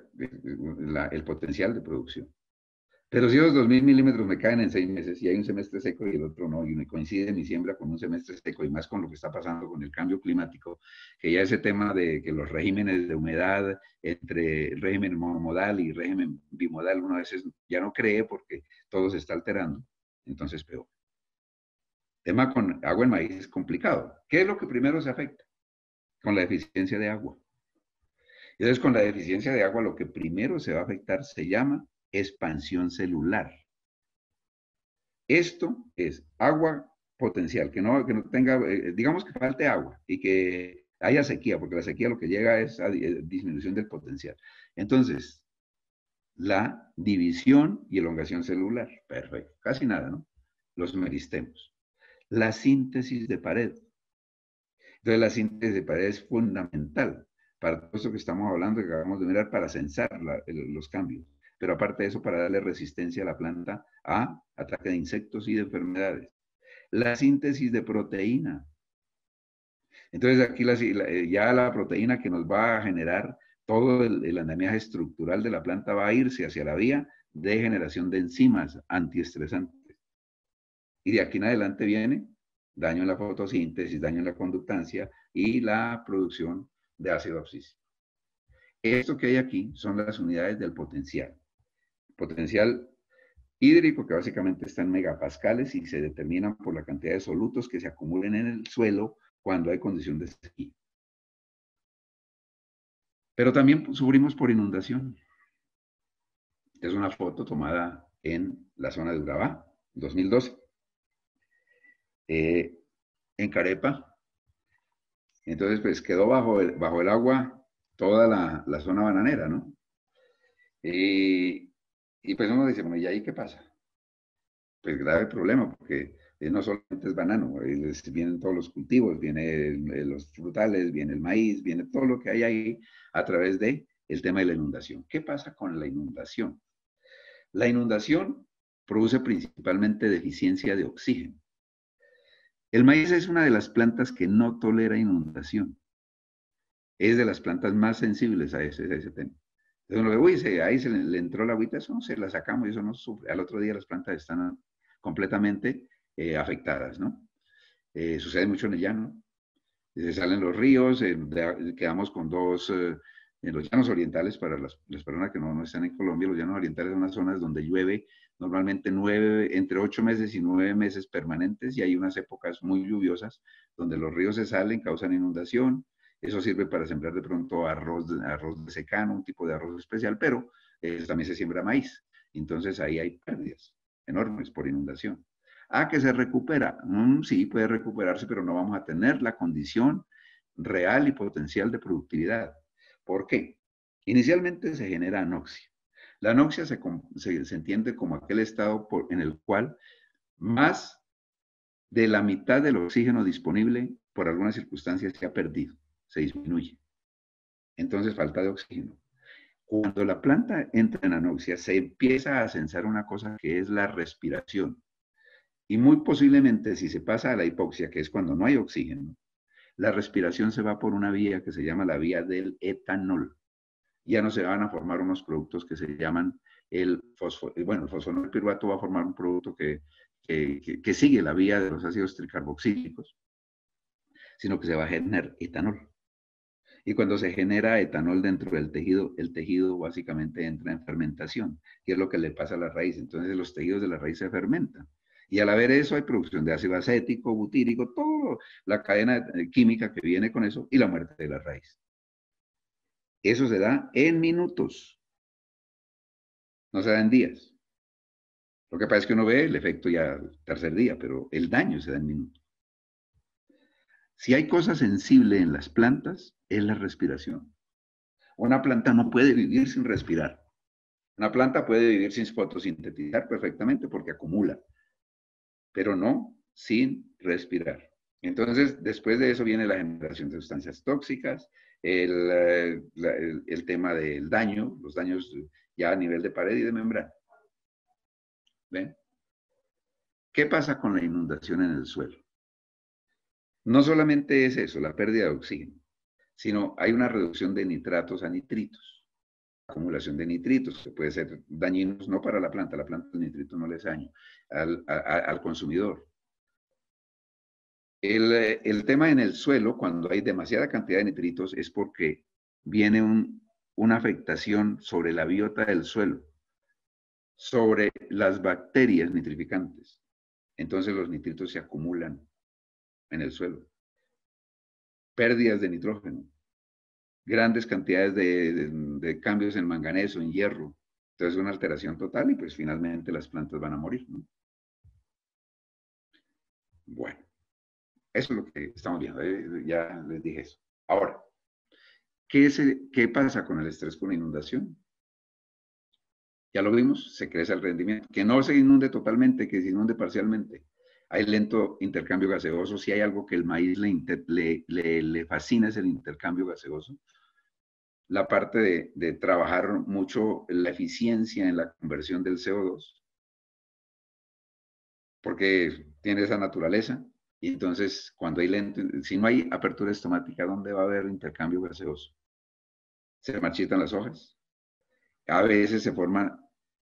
el potencial de producción. Pero si esos 2.000 milímetros me caen en 6 meses y hay un semestre seco y el otro no, y me coincide mi siembra con un semestre seco y más con lo que está pasando con el cambio climático, que ya ese tema de que los regímenes de humedad entre régimen monomodal y régimen bimodal uno a veces ya no cree porque todo se está alterando, entonces peor. tema con agua en maíz es complicado. ¿Qué es lo que primero se afecta? Con la deficiencia de agua. Entonces, con la deficiencia de agua, lo que primero se va a afectar se llama expansión celular. Esto es agua potencial, que no tenga, digamos que falte agua y que haya sequía, porque la sequía lo que llega es a disminución del potencial. Entonces, la división y elongación celular, perfecto, casi nada, ¿no? Los meristemos. La síntesis de pared. Entonces, la síntesis de pared es fundamental para todo esto que estamos hablando, que acabamos de mirar, para censar los cambios. Pero aparte de eso, para darle resistencia a la planta a ataque de insectos y de enfermedades. La síntesis de proteína. Entonces, aquí ya la proteína que nos va a generar todo el andamiaje estructural de la planta va a irse hacia la vía de generación de enzimas antiestresantes. Y de aquí en adelante viene daño en la fotosíntesis, daño en la conductancia y la producción de ácido abscísico. Esto que hay aquí son las unidades del potencial. Potencial hídrico, que básicamente está en megapascales y se determinan por la cantidad de solutos que se acumulen en el suelo cuando hay condición de sequía. Pero también sufrimos por inundación. Es una foto tomada en la zona de Urabá, 2012. En Carepa. Entonces, pues quedó bajo el agua toda la zona bananera, ¿no? Y pues uno dice, bueno, ¿y ahí qué pasa? Pues grave problema, porque no solamente es banano, vienen todos los cultivos, vienen los frutales, viene el maíz, viene todo lo que hay ahí a través de el tema de la inundación. ¿Qué pasa con la inundación? La inundación produce principalmente deficiencia de oxígeno. El maíz es una de las plantas que no tolera inundación. Es de las plantas más sensibles a ese tema. Entonces uno ve, uy, ahí se le entró la agüita, eso no se la sacamos y eso no sufre. Al otro día las plantas están completamente afectadas, ¿no? Sucede mucho en el llano. Se salen los ríos, quedamos con dos, en los llanos orientales, para las personas que no están en Colombia, los llanos orientales son unas zonas donde llueve normalmente entre 8 meses y 9 meses permanentes, y hay unas épocas muy lluviosas donde los ríos se salen, causan inundación. Eso sirve para sembrar de pronto arroz de secano, un tipo de arroz especial, pero también se siembra maíz. Entonces ahí hay pérdidas enormes por inundación. Que se recupera. Sí, puede recuperarse, pero no vamos a tener la condición real y potencial de productividad. ¿Por qué? Inicialmente se genera anoxia. La anoxia se entiende como aquel estado en el cual más de la mitad del oxígeno disponible por algunas circunstancias se ha perdido, se disminuye. Entonces, falta de oxígeno. Cuando la planta entra en anoxia, se empieza a censar una cosa que es la respiración. Y muy posiblemente, si se pasa a la hipoxia, que es cuando no hay oxígeno, la respiración se va por una vía que se llama la vía del etanol. Ya no se van a formar unos productos que se llaman el fosfonol piruvato va a formar un producto que sigue la vía de los ácidos tricarboxílicos, sino que se va a generar etanol. Y cuando se genera etanol dentro del tejido, el tejido básicamente entra en fermentación, que es lo que le pasa a la raíz. Entonces los tejidos de la raíz se fermentan. Y al haber eso hay producción de ácido acético, butírico, toda la cadena química que viene con eso y la muerte de la raíz. Eso se da en minutos, no se da en días. Lo que pasa es que uno ve el efecto ya el tercer día, pero el daño se da en minutos. Si hay cosa sensible en las plantas, es la respiración. Una planta no puede vivir sin respirar. Una planta puede vivir sin fotosintetizar perfectamente porque acumula, pero no sin respirar. Entonces, después de eso viene la generación de sustancias tóxicas, el tema del daño, los daños ya a nivel de pared y de membrana. ¿Ven? ¿Qué pasa con la inundación en el suelo? No solamente es eso, la pérdida de oxígeno, sino hay una reducción de nitratos a nitritos, acumulación de nitritos, que puede ser dañinos no para la planta el nitrito no le hace daño, al consumidor. El tema en el suelo, cuando hay demasiada cantidad de nitritos, es porque viene una afectación sobre la biota del suelo, sobre las bacterias nitrificantes. entonces los nitritos se acumulan en el suelo. Pérdidas de nitrógeno, grandes cantidades de cambios en manganeso, en hierro. Entonces una alteración total y pues finalmente las plantas van a morir, ¿no? Bueno, eso es lo que estamos viendo. Ya les dije eso. Ahora, ¿qué pasa con el estrés con inundación? Ya lo vimos, se crece el rendimiento. Que no se inunde totalmente, que se inunde parcialmente. Hay lento intercambio gaseoso. Si hay algo que el maíz le fascina es el intercambio gaseoso. La parte de trabajar mucho la eficiencia en la conversión del CO2, porque tiene esa naturaleza. Y entonces, cuando hay lento, si no hay apertura estomática, ¿dónde va a haber intercambio gaseoso? Se marchitan las hojas. A veces se forman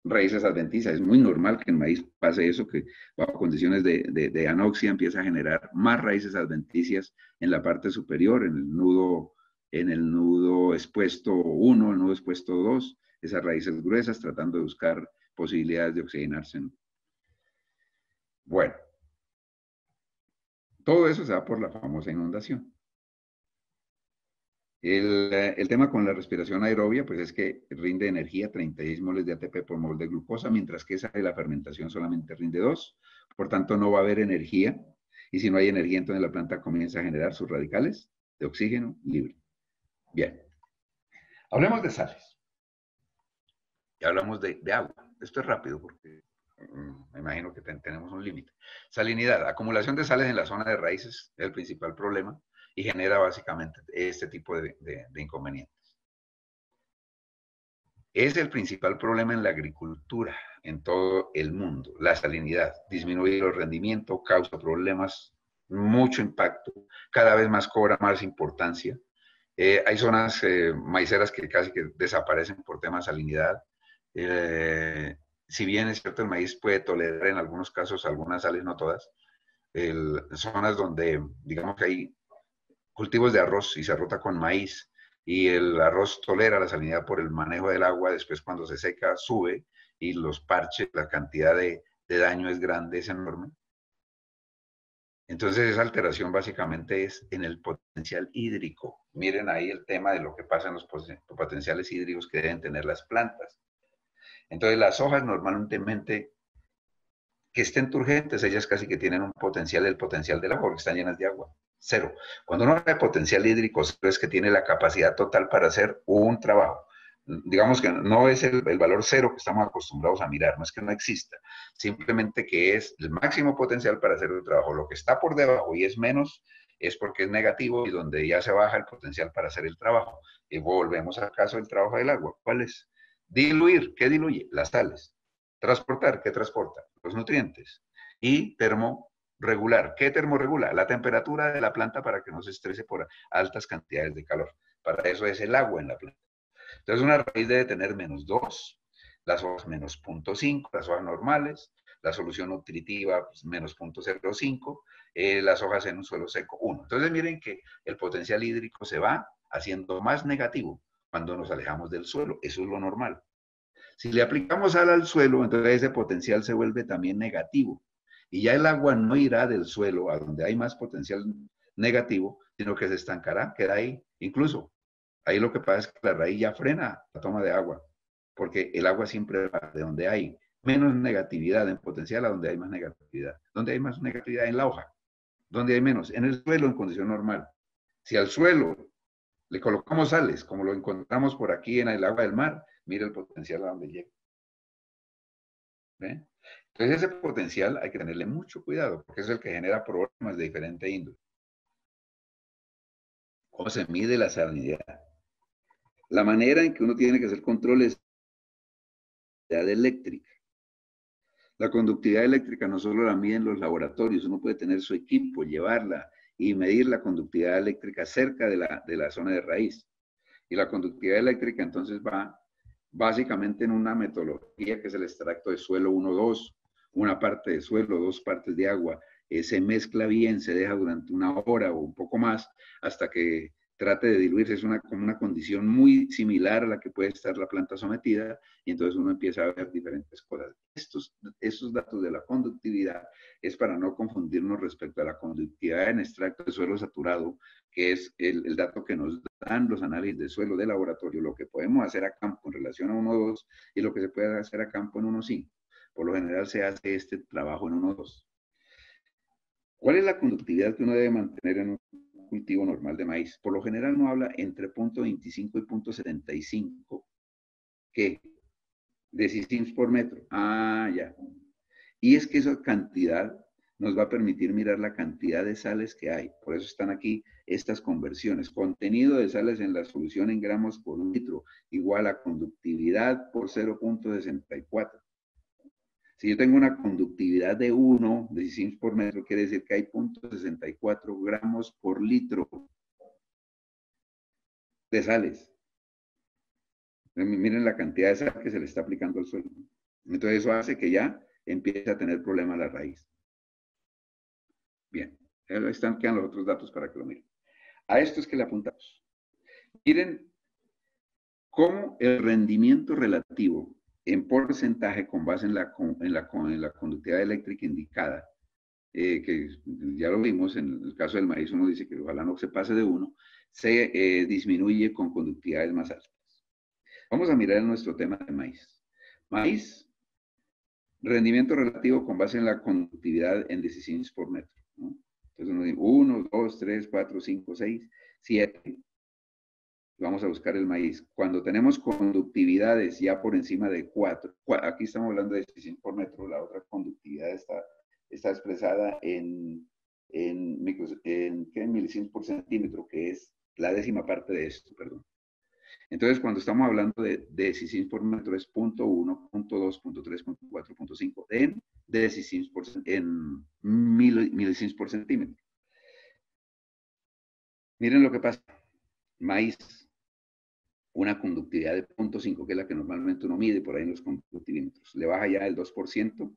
raíces adventicias. Es muy normal que en maíz pase eso, que bajo condiciones de anoxia empieza a generar más raíces adventicias en la parte superior, en el nudo expuesto 1, el nudo expuesto 2, esas raíces gruesas tratando de buscar posibilidades de oxigenarse. Bueno, todo eso se da por la famosa inundación. El tema con la respiración aerobia, pues es que rinde energía, 36 moles de ATP por mol de glucosa, mientras que esa de la fermentación solamente rinde 2. Por tanto, no va a haber energía. Y si no hay energía, entonces la planta comienza a generar sus radicales de oxígeno libre. Bien. Hablemos de sales. Y hablamos de agua. Esto es rápido porque me imagino que tenemos un límite. Salinidad. Acumulación de sales en la zona de raíces es el principal problema y genera básicamente este tipo de inconvenientes. Es el principal problema en la agricultura en todo el mundo, la salinidad. Disminuye el rendimiento, causa problemas, mucho impacto, cada vez más cobra más importancia. Hay zonas maiceras que casi que desaparecen por tema de salinidad. Si bien es cierto, el maíz puede tolerar en algunos casos algunas sales, no todas. Zonas donde, digamos que hay cultivos de arroz y se rota con maíz y el arroz tolera la salinidad por el manejo del agua, después cuando se seca sube y los parches, la cantidad de daño es grande, es enorme. Entonces esa alteración básicamente es en el potencial hídrico. Miren ahí el tema de lo que pasa en los potenciales hídricos que deben tener las plantas. Entonces las hojas normalmente que estén turgentes, ellas casi que tienen un potencial, el potencial del agua, porque están llenas de agua. Cero. Cuando no hay potencial hídrico, es que tiene la capacidad total para hacer un trabajo. Digamos que no es el valor cero que estamos acostumbrados a mirar, no es que no exista, simplemente que es el máximo potencial para hacer el trabajo. Lo que está por debajo y es menos es porque es negativo y donde ya se baja el potencial para hacer el trabajo. Y volvemos al caso del trabajo del agua. ¿Cuál es? Diluir. ¿Qué diluye? Las sales. Transportar. ¿Qué transporta? Los nutrientes. Y termorregular. ¿Qué termorregula? La temperatura de la planta para que no se estrese por altas cantidades de calor. Para eso es el agua en la planta. Entonces una raíz debe tener -2, las hojas -0.5, las hojas normales, la solución nutritiva pues, -0.05, las hojas en un suelo seco 1. Entonces miren que el potencial hídrico se va haciendo más negativo cuando nos alejamos del suelo. Eso es lo normal. Si le aplicamos sal al suelo, entonces ese potencial se vuelve también negativo. Y ya el agua no irá del suelo a donde hay más potencial negativo, sino que se estancará, queda ahí. Incluso, ahí lo que pasa es que la raíz ya frena la toma de agua, porque el agua siempre va de donde hay menos negatividad en potencial a donde hay más negatividad. ¿Dónde hay más negatividad? En la hoja. ¿Dónde hay menos? En el suelo en condición normal. Si al suelo le colocamos sales, como lo encontramos por aquí en el agua del mar, mira el potencial a donde llega. ¿Ve? Entonces ese potencial hay que tenerle mucho cuidado, porque es el que genera problemas de diferente índole. ¿Cómo se mide la salinidad? La manera en que uno tiene que hacer controles es la conductividad eléctrica. La conductividad eléctrica no solo la mide en los laboratorios, uno puede tener su equipo, llevarla y medir la conductividad eléctrica cerca de la zona de raíz. Y la conductividad eléctrica entonces va básicamente en una metodología que es el extracto de suelo 1-2, una parte de suelo, 2 partes de agua, se mezcla bien, se deja durante 1 hora o un poco más hasta que trate de diluirse. Es como una condición muy similar a la que puede estar la planta sometida y entonces uno empieza a ver diferentes cosas. Estos datos de la conductividad es para no confundirnos respecto a la conductividad en extracto de suelo saturado, que es el dato que nos dan los análisis de suelo de laboratorio, lo que podemos hacer a campo en relación a 1,2 y lo que se puede hacer a campo en 1,5. Por lo general se hace este trabajo en 1,2. ¿Cuál es la conductividad que uno debe mantener en un cultivo normal de maíz? Por lo general no habla entre 0.25 y 0.75, ¿qué? Decisims por metro. Ah, ya. Y es que esa cantidad nos va a permitir mirar la cantidad de sales que hay. Por eso están aquí estas conversiones. Contenido de sales en la solución en gramos por litro igual a conductividad por 0.64. Si yo tengo una conductividad de 1 decisions por metro, quiere decir que hay 0.64 gramos por litro de sales. Miren la cantidad de sal que se le está aplicando al suelo. Entonces eso hace que ya empiece a tener problema la raíz. Bien, ahí quedan los otros datos para que lo miren. A esto es que le apuntamos. Miren cómo el rendimiento relativo en porcentaje con base en la conductividad eléctrica indicada, que ya lo vimos en el caso del maíz, uno dice que ojalá no se pase de 1, se disminuye con conductividades más altas. Vamos a mirar nuestro tema de maíz. Maíz, rendimiento relativo con base en la conductividad en decisiones por metro, ¿no? Entonces uno dice 1, 2, 3, 4, 5, 6, 7. Vamos a buscar el maíz. Cuando tenemos conductividades ya por encima de 4, aquí estamos hablando de decisiones por metro, la otra conductividad está expresada en milisiemens por centímetro, que es la décima parte de esto, perdón. Entonces, cuando estamos hablando de decisiones por metro es 0.1, 0.2, 0.3, 0.4, 0.5 en decisiones en milisiemens por centímetro. Miren lo que pasa. Maíz, una conductividad de 0.5, que es la que normalmente uno mide por ahí en los conductivímetros. Le baja ya el 2%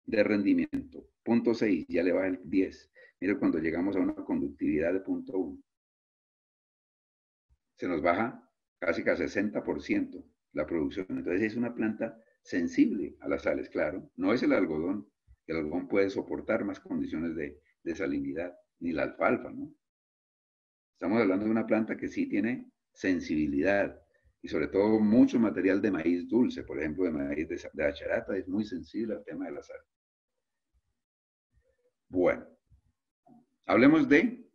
de rendimiento. 0.6, ya le baja el 10. Miren cuando llegamos a una conductividad de 0.1. Se nos baja casi que a 60% la producción. Entonces es una planta sensible a las sales, claro. No es el algodón. El algodón puede soportar más condiciones de salinidad, ni la alfalfa, ¿no? Estamos hablando de una planta que sí tiene sensibilidad y sobre todo mucho material de maíz dulce, por ejemplo, de maíz de acharata, es muy sensible al tema de la sal. Bueno, hablemos de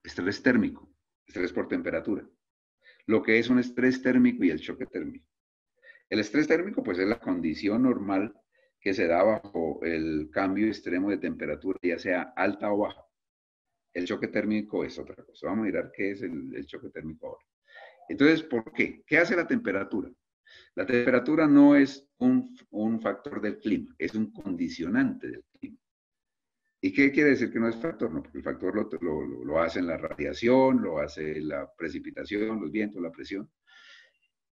estrés térmico, estrés por temperatura, lo que es un estrés térmico y el choque térmico. El estrés térmico, pues, es la condición normal que se da bajo el cambio extremo de temperatura, ya sea alta o baja. El choque térmico es otra cosa. Vamos a mirar qué es el choque térmico ahora. Entonces, ¿por qué? ¿Qué hace la temperatura? La temperatura no es un factor del clima, es un condicionante del clima. ¿Y qué quiere decir que no es factor? No, porque el factor lo hacen la radiación, lo hace la precipitación, los vientos, la presión.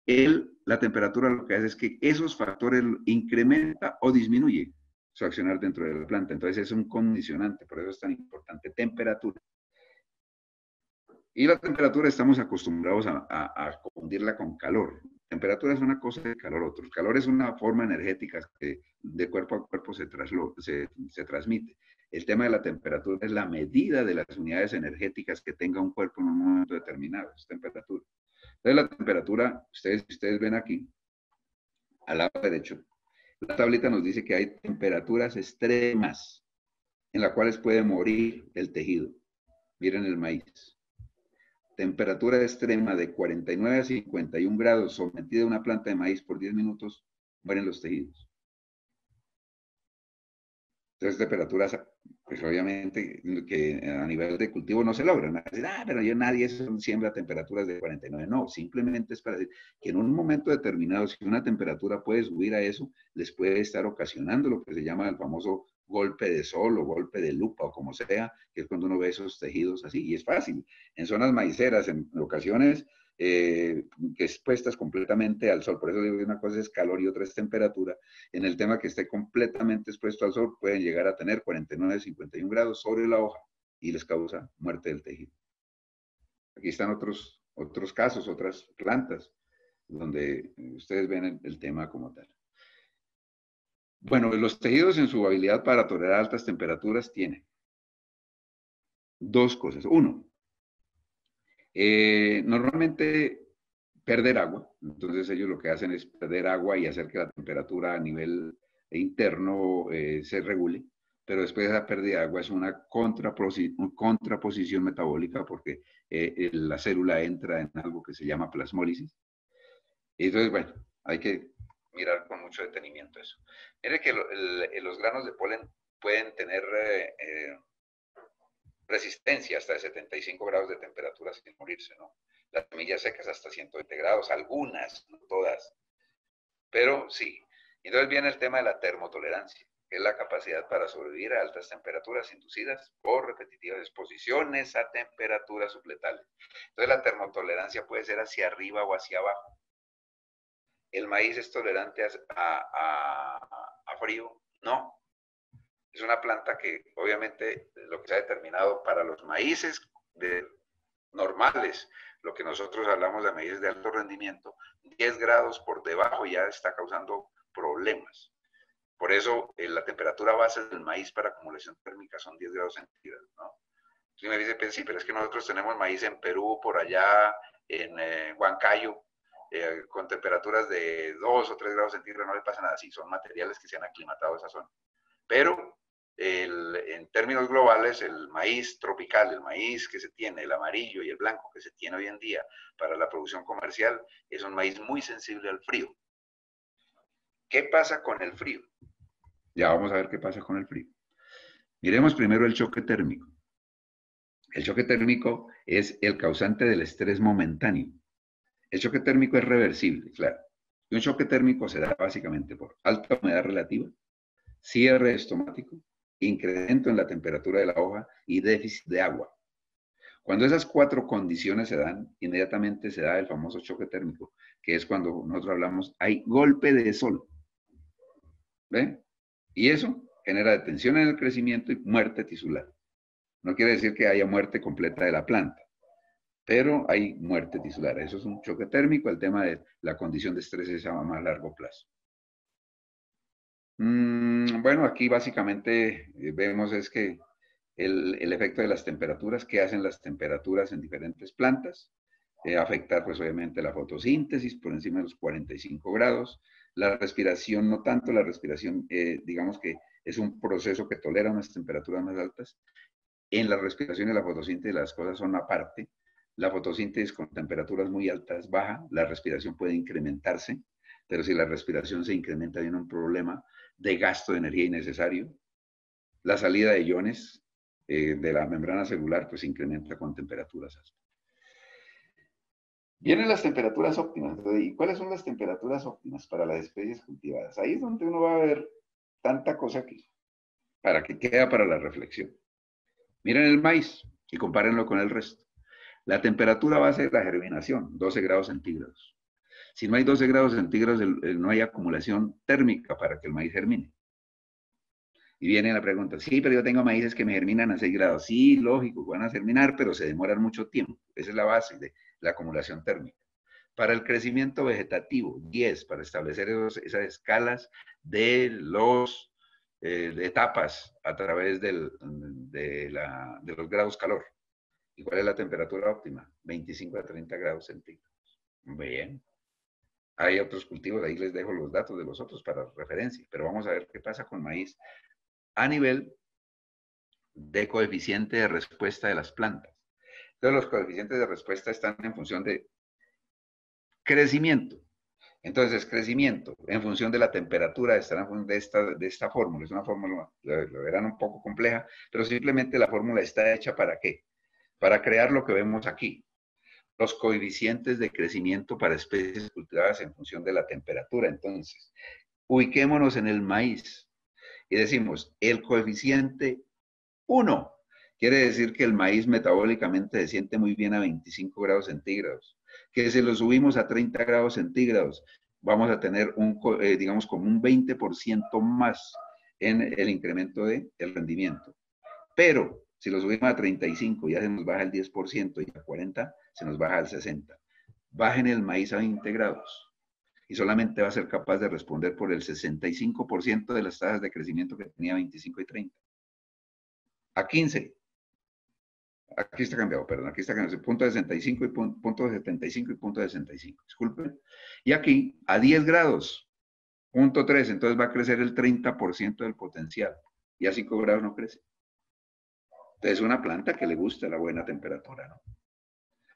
La temperatura lo que hace es que esos factores incrementa o disminuye su accionar dentro de la planta. Entonces es un condicionante, por eso es tan importante. Temperatura. Y la temperatura estamos acostumbrados a confundirla con calor. Temperatura es una cosa y calor otro. Calor es una forma energética que de cuerpo a cuerpo se transmite. El tema de la temperatura es la medida de las unidades energéticas que tenga un cuerpo en un momento determinado. Es temperatura. Entonces la temperatura, ustedes ven aquí, al lado derecho, la tablita nos dice que hay temperaturas extremas en las cuales puede morir el tejido. Miren el maíz. Temperatura extrema de 49 a 51 grados sometida a una planta de maíz por 10 minutos, mueren los tejidos. Entonces, temperaturas, pues obviamente que a nivel de cultivo no se logran. Pero nadie siembra a temperaturas de 49. No, simplemente es para decir que en un momento determinado, si una temperatura puede subir a eso, les puede estar ocasionando lo que se llama el famoso golpe de sol o golpe de lupa o como sea, que es cuando uno ve esos tejidos así. Y es fácil. En zonas maiceras, en ocasiones, que expuestas completamente al sol. Por eso digo que una cosa es calor y otra es temperatura. En el tema que esté completamente expuesto al sol, pueden llegar a tener 49, 51 grados sobre la hoja y les causa muerte del tejido. Aquí están otros casos, otras plantas, donde ustedes ven el tema como tal. Bueno, los tejidos en su habilidad para tolerar altas temperaturas tienen dos cosas. Uno, normalmente perder agua. Entonces ellos lo que hacen es perder agua y hacer que la temperatura a nivel interno se regule. Pero después de esa pérdida de agua es una contraposición metabólica porque la célula entra en algo que se llama plasmólisis. Y entonces, bueno, hay que mirar con mucho detenimiento eso. Mire que los granos de polen pueden tener resistencia hasta de 75 grados de temperatura sin morirse, ¿no? Las semillas secas hasta 120 grados, algunas, no todas, pero sí. Entonces viene el tema de la termotolerancia, que es la capacidad para sobrevivir a altas temperaturas inducidas por repetitivas exposiciones a temperaturas supletales. Entonces la termotolerancia puede ser hacia arriba o hacia abajo. ¿El maíz es tolerante a frío? No. Es una planta que obviamente lo que se ha determinado para los maíces normales, lo que nosotros hablamos de maíces de alto rendimiento, 10 grados por debajo ya está causando problemas. Por eso la temperatura base del maíz para acumulación térmica son 10 grados centígrados, ¿no? Entonces me dice, pues sí, pero es que nosotros tenemos maíz en Perú, por allá, en Huancayo, con temperaturas de 2 o 3 grados centígrados, no le pasa nada, sí, son materiales que se han aclimatado a esa zona. Pero en términos globales, el maíz tropical, el maíz que se tiene, el amarillo y el blanco que se tiene hoy en día para la producción comercial, es un maíz muy sensible al frío. ¿Qué pasa con el frío? Ya vamos a ver qué pasa con el frío. Miremos primero el choque térmico. El choque térmico es el causante del estrés momentáneo. El choque térmico es reversible, claro. Y un choque térmico se da básicamente por alta humedad relativa, cierre estomático, incremento en la temperatura de la hoja y déficit de agua. Cuando esas cuatro condiciones se dan, inmediatamente se da el famoso choque térmico, que es cuando nosotros hablamos, hay golpe de sol. ¿Ven? Y eso genera detención en el crecimiento y muerte tisular. No quiere decir que haya muerte completa de la planta, pero hay muerte tisular. Eso es un choque térmico. El tema de la condición de estrés es a más largo plazo. Bueno, aquí básicamente vemos es que el efecto de las temperaturas, qué hacen las temperaturas en diferentes plantas, afectar pues obviamente la fotosíntesis por encima de los 45 grados, la respiración no tanto, la respiración digamos que es un proceso que tolera unas temperaturas más altas. En la respiración y la fotosíntesis las cosas son aparte. La fotosíntesis con temperaturas muy altas baja, la respiración puede incrementarse, pero si la respiración se incrementa viene un problema de gasto de energía innecesario. La salida de iones de la membrana celular pues incrementa con temperaturas altas. Vienen las temperaturas óptimas. ¿Y cuáles son las temperaturas óptimas para las especies cultivadas? Ahí es donde uno va a ver tanta cosa aquí, para que quede para la reflexión. Miren el maíz y compárenlo con el resto. La temperatura base de la germinación, 12 grados centígrados. Si no hay 12 grados centígrados, no hay acumulación térmica para que el maíz germine. Y viene la pregunta, sí, pero yo tengo maíces que me germinan a 6 grados. Sí, lógico, van a germinar, pero se demoran mucho tiempo. Esa es la base de la acumulación térmica. Para el crecimiento vegetativo, 10, para establecer esas escalas de de etapas a través de los grados calor. ¿Y cuál es la temperatura óptima? 25 a 30 grados centígrados. Bien. Hay otros cultivos, ahí les dejo los datos de los otros para referencia, pero vamos a ver qué pasa con maíz a nivel de coeficiente de respuesta de las plantas. Entonces, los coeficientes de respuesta están en función de crecimiento. Entonces, crecimiento en función de la temperatura estará en función de esta fórmula. Es una fórmula, lo verán un poco compleja, pero simplemente la fórmula está hecha ¿para qué? Para crear lo que vemos aquí. Los coeficientes de crecimiento para especies cultivadas en función de la temperatura. Entonces, ubiquémonos en el maíz y decimos, el coeficiente 1 quiere decir que el maíz metabólicamente se siente muy bien a 25 grados centígrados. Que si lo subimos a 30 grados centígrados, vamos a tener digamos, como un 20% más en el incremento del rendimiento. Pero Si lo subimos a 35, ya se nos baja el 10%, y a 40 se nos baja al 60%. Bajen el maíz a 20 grados y solamente va a ser capaz de responder por el 65% de las tasas de crecimiento que tenía 25 y 30. A 15. Aquí está cambiado, perdón. Aquí está cambiado. Punto 65 y punto 75 y punto 65. Disculpen. Y aquí a 10 grados. Punto 3. Entonces va a crecer el 30% del potencial. Y a 5 grados no crece. Entonces es una planta que le gusta la buena temperatura, ¿no?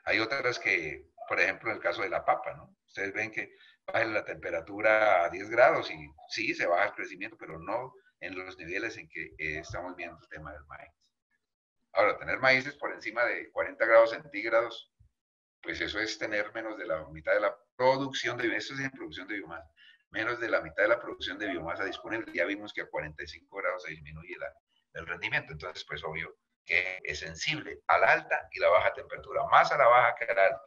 Hay otras que, por ejemplo, en el caso de la papa, ¿no? Ustedes ven que baja la temperatura a 10 grados y sí, se baja el crecimiento, pero no en los niveles en que estamos viendo el tema del maíz. Ahora, tener maíces por encima de 40 grados centígrados, pues eso es tener menos de la mitad de la producción de, eso es en producción de biomasa, menos de la mitad de la producción de biomasa disponible. Ya vimos que a 45 grados se disminuye el rendimiento, entonces pues obvio que es sensible a la alta y la baja temperatura, más a la baja que a la alta.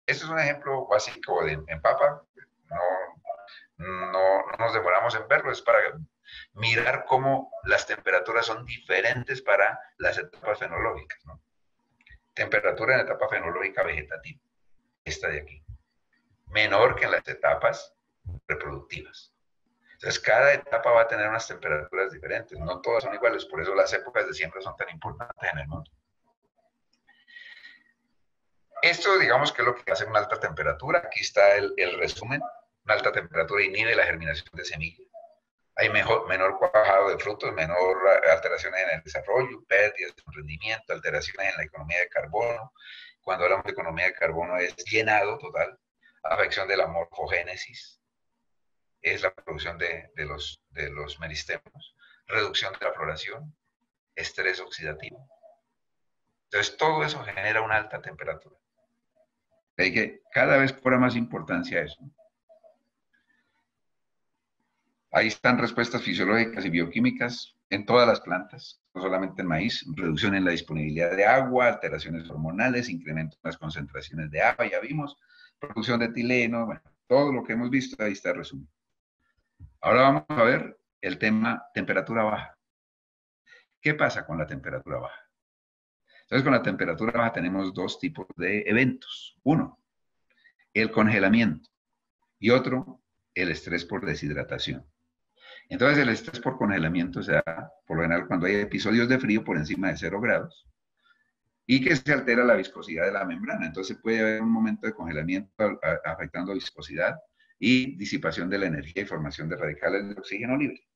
Este es un ejemplo básico en papa, no nos demoramos en verlo, es para mirar cómo las temperaturas son diferentes para las etapas fenológicas, ¿no? Temperatura en etapa fenológica vegetativa, esta de aquí, menor que en las etapas reproductivas. Entonces, cada etapa va a tener unas temperaturas diferentes, no todas son iguales, por eso las épocas de siembra son tan importantes en el mundo. Esto, digamos, que es lo que hace una alta temperatura. Aquí está el resumen. Una alta temperatura inhibe la germinación de semillas. Hay menor cuajado de frutos, menor alteraciones en el desarrollo, pérdidas de rendimiento, alteraciones en la economía de carbono. Cuando hablamos de economía de carbono es llenado total, afección de la morfogénesis, es la producción de los meristemos, reducción de la floración, estrés oxidativo. Entonces todo eso genera una alta temperatura. Hay que cada vez cobra más importancia eso. Ahí están respuestas fisiológicas y bioquímicas en todas las plantas, no solamente en maíz, reducción en la disponibilidad de agua, alteraciones hormonales, incremento en las concentraciones de agua, ya vimos, producción de etileno, bueno, todo lo que hemos visto, ahí está el resumen. Ahora vamos a ver el tema temperatura baja. ¿Qué pasa con la temperatura baja? Entonces, con la temperatura baja tenemos dos tipos de eventos. Uno, el congelamiento, y otro, el estrés por deshidratación. Entonces, el estrés por congelamiento se da, por lo general, cuando hay episodios de frío por encima de 0 grados y que se altera la viscosidad de la membrana. Entonces, puede haber un momento de congelamiento afectando viscosidad y disipación de la energía y formación de radicales de oxígeno libre.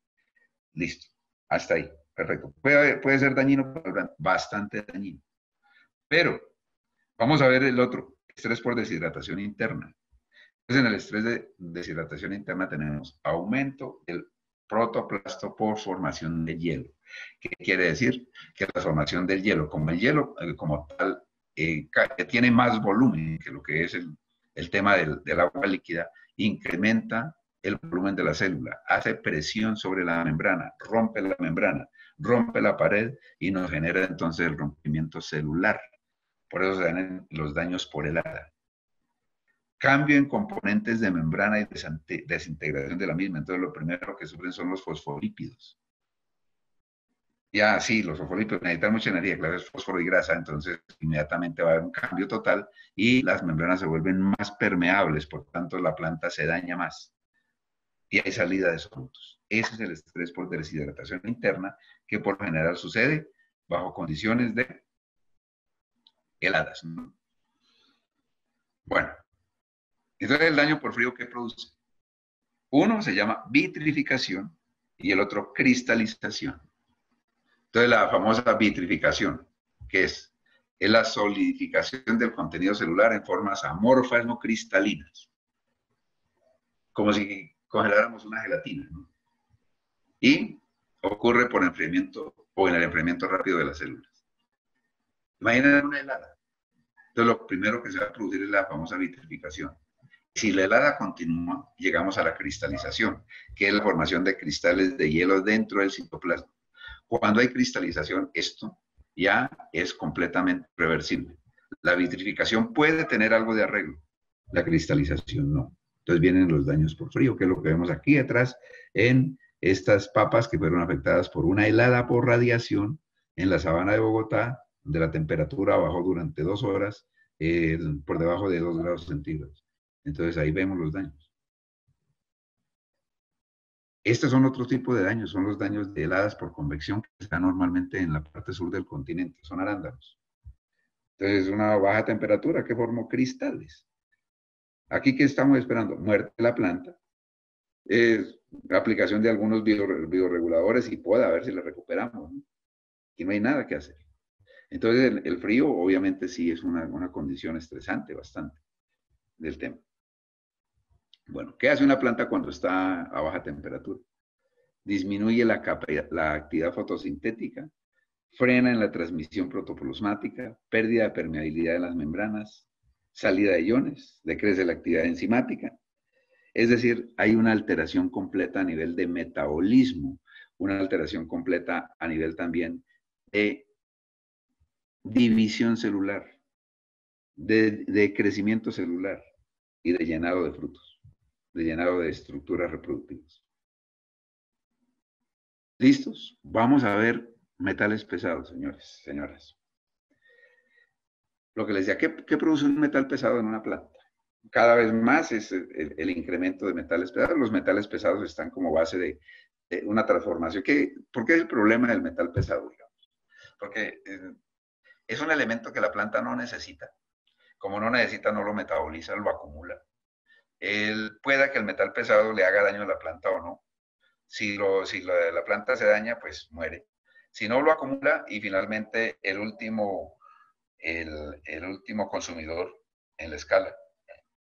Listo. Hasta ahí. Perfecto. Puede ser dañino, bastante dañino. Pero vamos a ver el otro, estrés por deshidratación interna. Entonces, en el estrés de deshidratación interna tenemos aumento del protoplasto por formación de hielo. ¿Qué quiere decir? Que la formación del hielo, como el hielo como tal, que tiene más volumen que lo que es el tema del agua líquida, incrementa el volumen de la célula, hace presión sobre la membrana, rompe la pared y nos genera entonces el rompimiento celular. Por eso se dan los daños por helada. Cambio en componentes de membrana y desintegración de la misma. Entonces, lo primero que sufren son los fosfolípidos. Ya, sí, los fosfolípidos necesitan mucha energía, claro, es fósforo y grasa, entonces inmediatamente va a haber un cambio total y las membranas se vuelven más permeables, por tanto la planta se daña más y hay salida de esos frutos. Ese es el estrés por deshidratación interna que por lo general sucede bajo condiciones de heladas, ¿no? Bueno, entonces el daño por frío, ¿qué produce? Uno se llama vitrificación y el otro cristalización. Entonces, la famosa vitrificación, que es la solidificación del contenido celular en formas amorfas no cristalinas, como si congeláramos una gelatina, ¿no? Y ocurre por enfriamiento o en el enfriamiento rápido de las células. Imaginen una helada. Entonces, lo primero que se va a producir es la famosa vitrificación. Si la helada continúa, llegamos a la cristalización, que es la formación de cristales de hielo dentro del citoplasma. Cuando hay cristalización, esto ya es completamente reversible. La vitrificación puede tener algo de arreglo, la cristalización no. Entonces vienen los daños por frío, que es lo que vemos aquí atrás en estas papas que fueron afectadas por una helada por radiación En la sabana de Bogotá, donde la temperatura bajó durante 2 horas por debajo de 2 grados centígrados. Entonces ahí vemos los daños. Estos son otro tipo de daños, son los daños de heladas por convección que están normalmente en la parte sur del continente, son arándanos. Entonces, una baja temperatura que formó cristales. Aquí, ¿qué estamos esperando? Muerte de la planta, aplicación de algunos bioreguladores y poda, a ver si la recuperamos, ¿no? Y no hay nada que hacer. Entonces, el frío obviamente sí es una condición estresante bastante del tema. Bueno, ¿qué hace una planta cuando está a baja temperatura? Disminuye la actividad fotosintética, frena en la transmisión protoplasmática, pérdida de permeabilidad en las membranas, salida de iones, decrece la actividad enzimática. Es decir, hay una alteración completa a nivel de metabolismo, una alteración completa a nivel también de división celular, de crecimiento celular y de llenado de frutos, de llenado de estructuras reproductivas. ¿Listos? Vamos a ver metales pesados, señores, señoras. Lo que les decía, ¿qué produce un metal pesado en una planta? Cada vez más es el incremento de metales pesados. Los metales pesados están como base de una transformación. ¿Por qué es el problema del metal pesado, digamos? Porque es un elemento que la planta no necesita. Como no necesita, no lo metaboliza, lo acumula. Pueda que el metal pesado le haga daño a la planta o no. Si la planta se daña, pues muere. Si no, lo acumula y finalmente el último consumidor en la escala,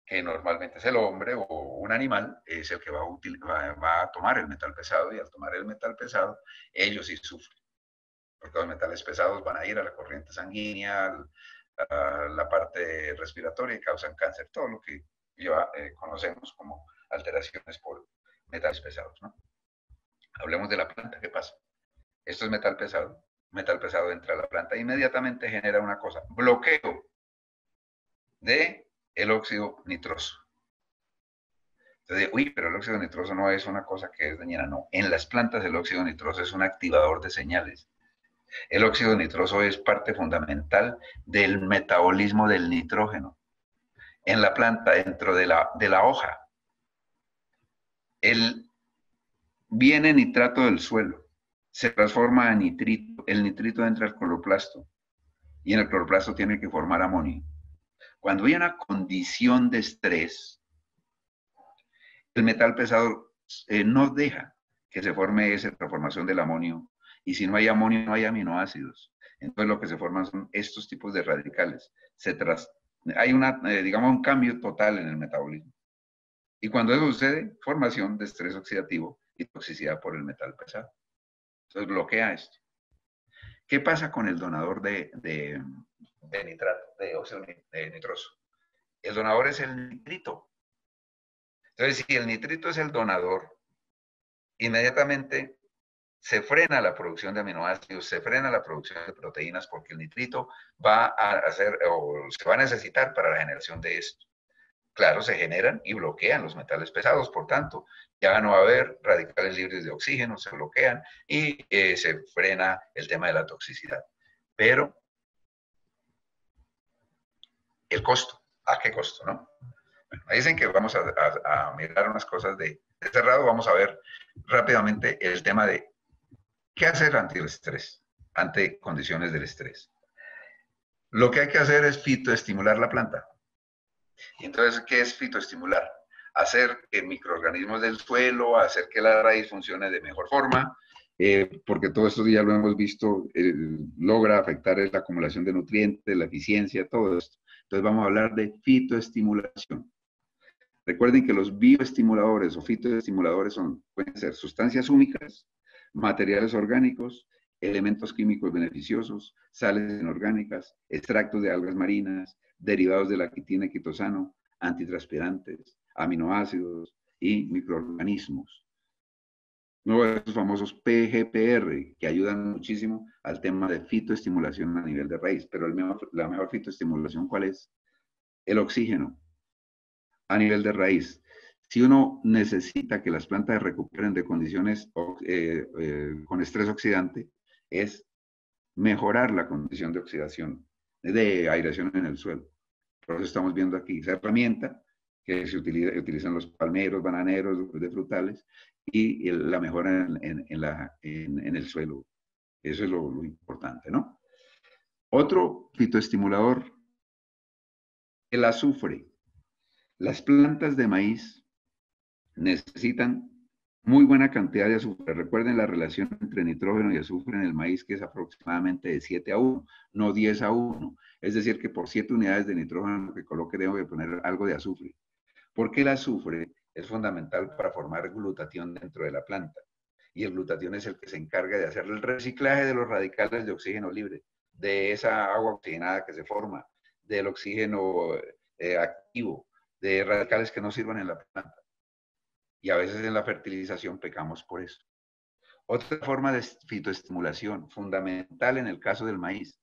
que normalmente es el hombre o un animal, es el que va a tomar el metal pesado, y al tomar el metal pesado, ellos sí sufren, porque los metales pesados van a ir a la corriente sanguínea, a la parte respiratoria y causan cáncer, todo lo que conocemos como alteraciones por metales pesados, ¿no? Hablemos de la planta, ¿qué pasa? Esto es metal pesado. Metal pesado entra a la planta e inmediatamente genera una cosa, bloqueo de el óxido nitroso. Entonces, uy, pero el óxido nitroso no es una cosa que es dañina, no. En las plantas el óxido nitroso es un activador de señales. El óxido nitroso es parte fundamental del metabolismo del nitrógeno. En la planta, dentro de la hoja, viene nitrato del suelo, se transforma a nitrito, el nitrito entra al cloroplasto y en el cloroplasto tiene que formar amonio. Cuando hay una condición de estrés, el metal pesado no deja que se forme esa transformación del amonio, y si no hay amonio no hay aminoácidos. Entonces lo que se forman son estos tipos de radicales. Hay digamos, un cambio total en el metabolismo. Y cuando eso sucede, formación de estrés oxidativo y toxicidad por el metal pesado. Entonces bloquea esto. ¿Qué pasa con el donador de nitrato, de óxido nitroso? El donador es el nitrito. Entonces, si el nitrito es el donador, inmediatamente se frena la producción de aminoácidos, se frena la producción de proteínas, porque el nitrito va a hacer o se va a necesitar para la generación de esto. Claro, se generan y bloquean los metales pesados, por tanto, ya no va a haber radicales libres de oxígeno, se bloquean y se frena el tema de la toxicidad. Pero el costo, ¿a qué costo, no? Bueno, dicen que vamos a mirar unas cosas de cerrado, vamos a ver rápidamente el tema de qué hacer ante el estrés, ante condiciones del estrés. Lo que hay que hacer es fitoestimular la planta. Y entonces, ¿qué es fitoestimular? Hacer que microorganismos del suelo, hacer que la raíz funcione de mejor forma, porque todo esto ya lo hemos visto, logra afectar la acumulación de nutrientes, la eficiencia, todo esto. Entonces vamos a hablar de fitoestimulación. Recuerden que los bioestimuladores o fitoestimuladores pueden ser sustancias únicas, materiales orgánicos, elementos químicos beneficiosos, sales inorgánicas, extractos de algas marinas, derivados de la quitina y quitosano, antitranspirantes, aminoácidos y microorganismos. Uno de esos famosos PGPR, que ayudan muchísimo al tema de fitoestimulación a nivel de raíz. Pero la mejor fitoestimulación, ¿cuál es? El oxígeno a nivel de raíz. Si uno necesita que las plantas recuperen de condiciones con estrés oxidante, es mejorar la condición de oxidación, de aireación en el suelo. Por eso estamos viendo aquí esa herramienta que se utilizan los palmeros, bananeros, de frutales, y la mejora en el suelo. Eso es lo importante, ¿no? Otro fitoestimulador, el azufre. Las plantas de maíz necesitan muy buena cantidad de azufre. Recuerden la relación entre nitrógeno y azufre en el maíz, que es aproximadamente de 7:1, no 10:1. Es decir, que por 7 unidades de nitrógeno que coloque debo de poner algo de azufre. Porque el azufre es fundamental para formar glutatión dentro de la planta. Y el glutatión es el que se encarga de hacer el reciclaje de los radicales de oxígeno libre, de esa agua oxigenada que se forma, del oxígeno activo, de radicales que no sirvan en la planta. Y a veces en la fertilización pecamos por eso. Otra forma de fitoestimulación fundamental en el caso del maíz,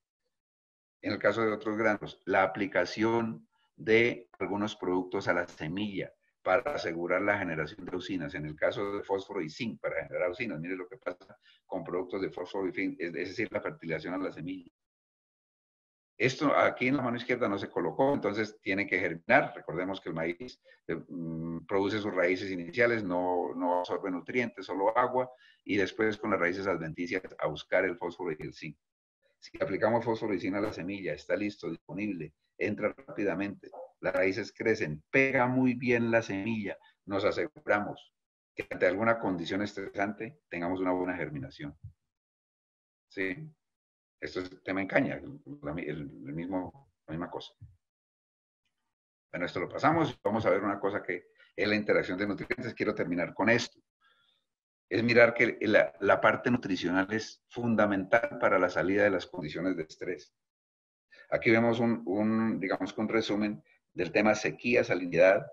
en el caso de otros granos, la aplicación de algunos productos a la semilla para asegurar la generación de auxinas. En el caso de fósforo y zinc, para generar auxinas. Mire lo que pasa con productos de fósforo y zinc, es decir, la fertilización a la semilla. Esto aquí en la mano izquierda no se colocó, entonces tiene que germinar. Recordemos que el maíz produce sus raíces iniciales, no absorbe nutrientes, solo agua, y después con las raíces adventicias a buscar el fósforo y el zinc. Si aplicamos fósforo y zinc a la semilla, está listo, disponible, entra rápidamente, las raíces crecen, pega muy bien la semilla, nos aseguramos que ante alguna condición estresante tengamos una buena germinación. ¿Sí? Esto es tema en caña, la misma cosa. Bueno, esto lo pasamos y vamos a ver una cosa que es la interacción de nutrientes. Quiero terminar con esto. Es mirar que la parte nutricional es fundamental para la salida de las condiciones de estrés. Aquí vemos digamos, un resumen del tema sequía, salinidad,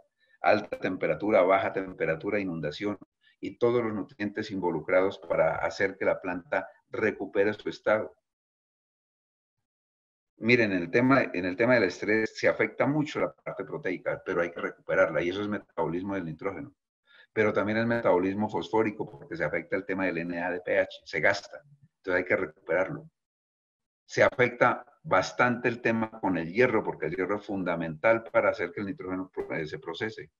alta temperatura, baja temperatura, inundación y todos los nutrientes involucrados para hacer que la planta recupere su estado. Miren, en el tema del estrés se afecta mucho la parte proteica, pero hay que recuperarla y eso es metabolismo del nitrógeno. Pero también es metabolismo fosfórico porque se afecta el tema del NADPH, se gasta, entonces hay que recuperarlo. Se afecta bastante el tema con el hierro porque el hierro es fundamental para hacer que el nitrógeno se procese.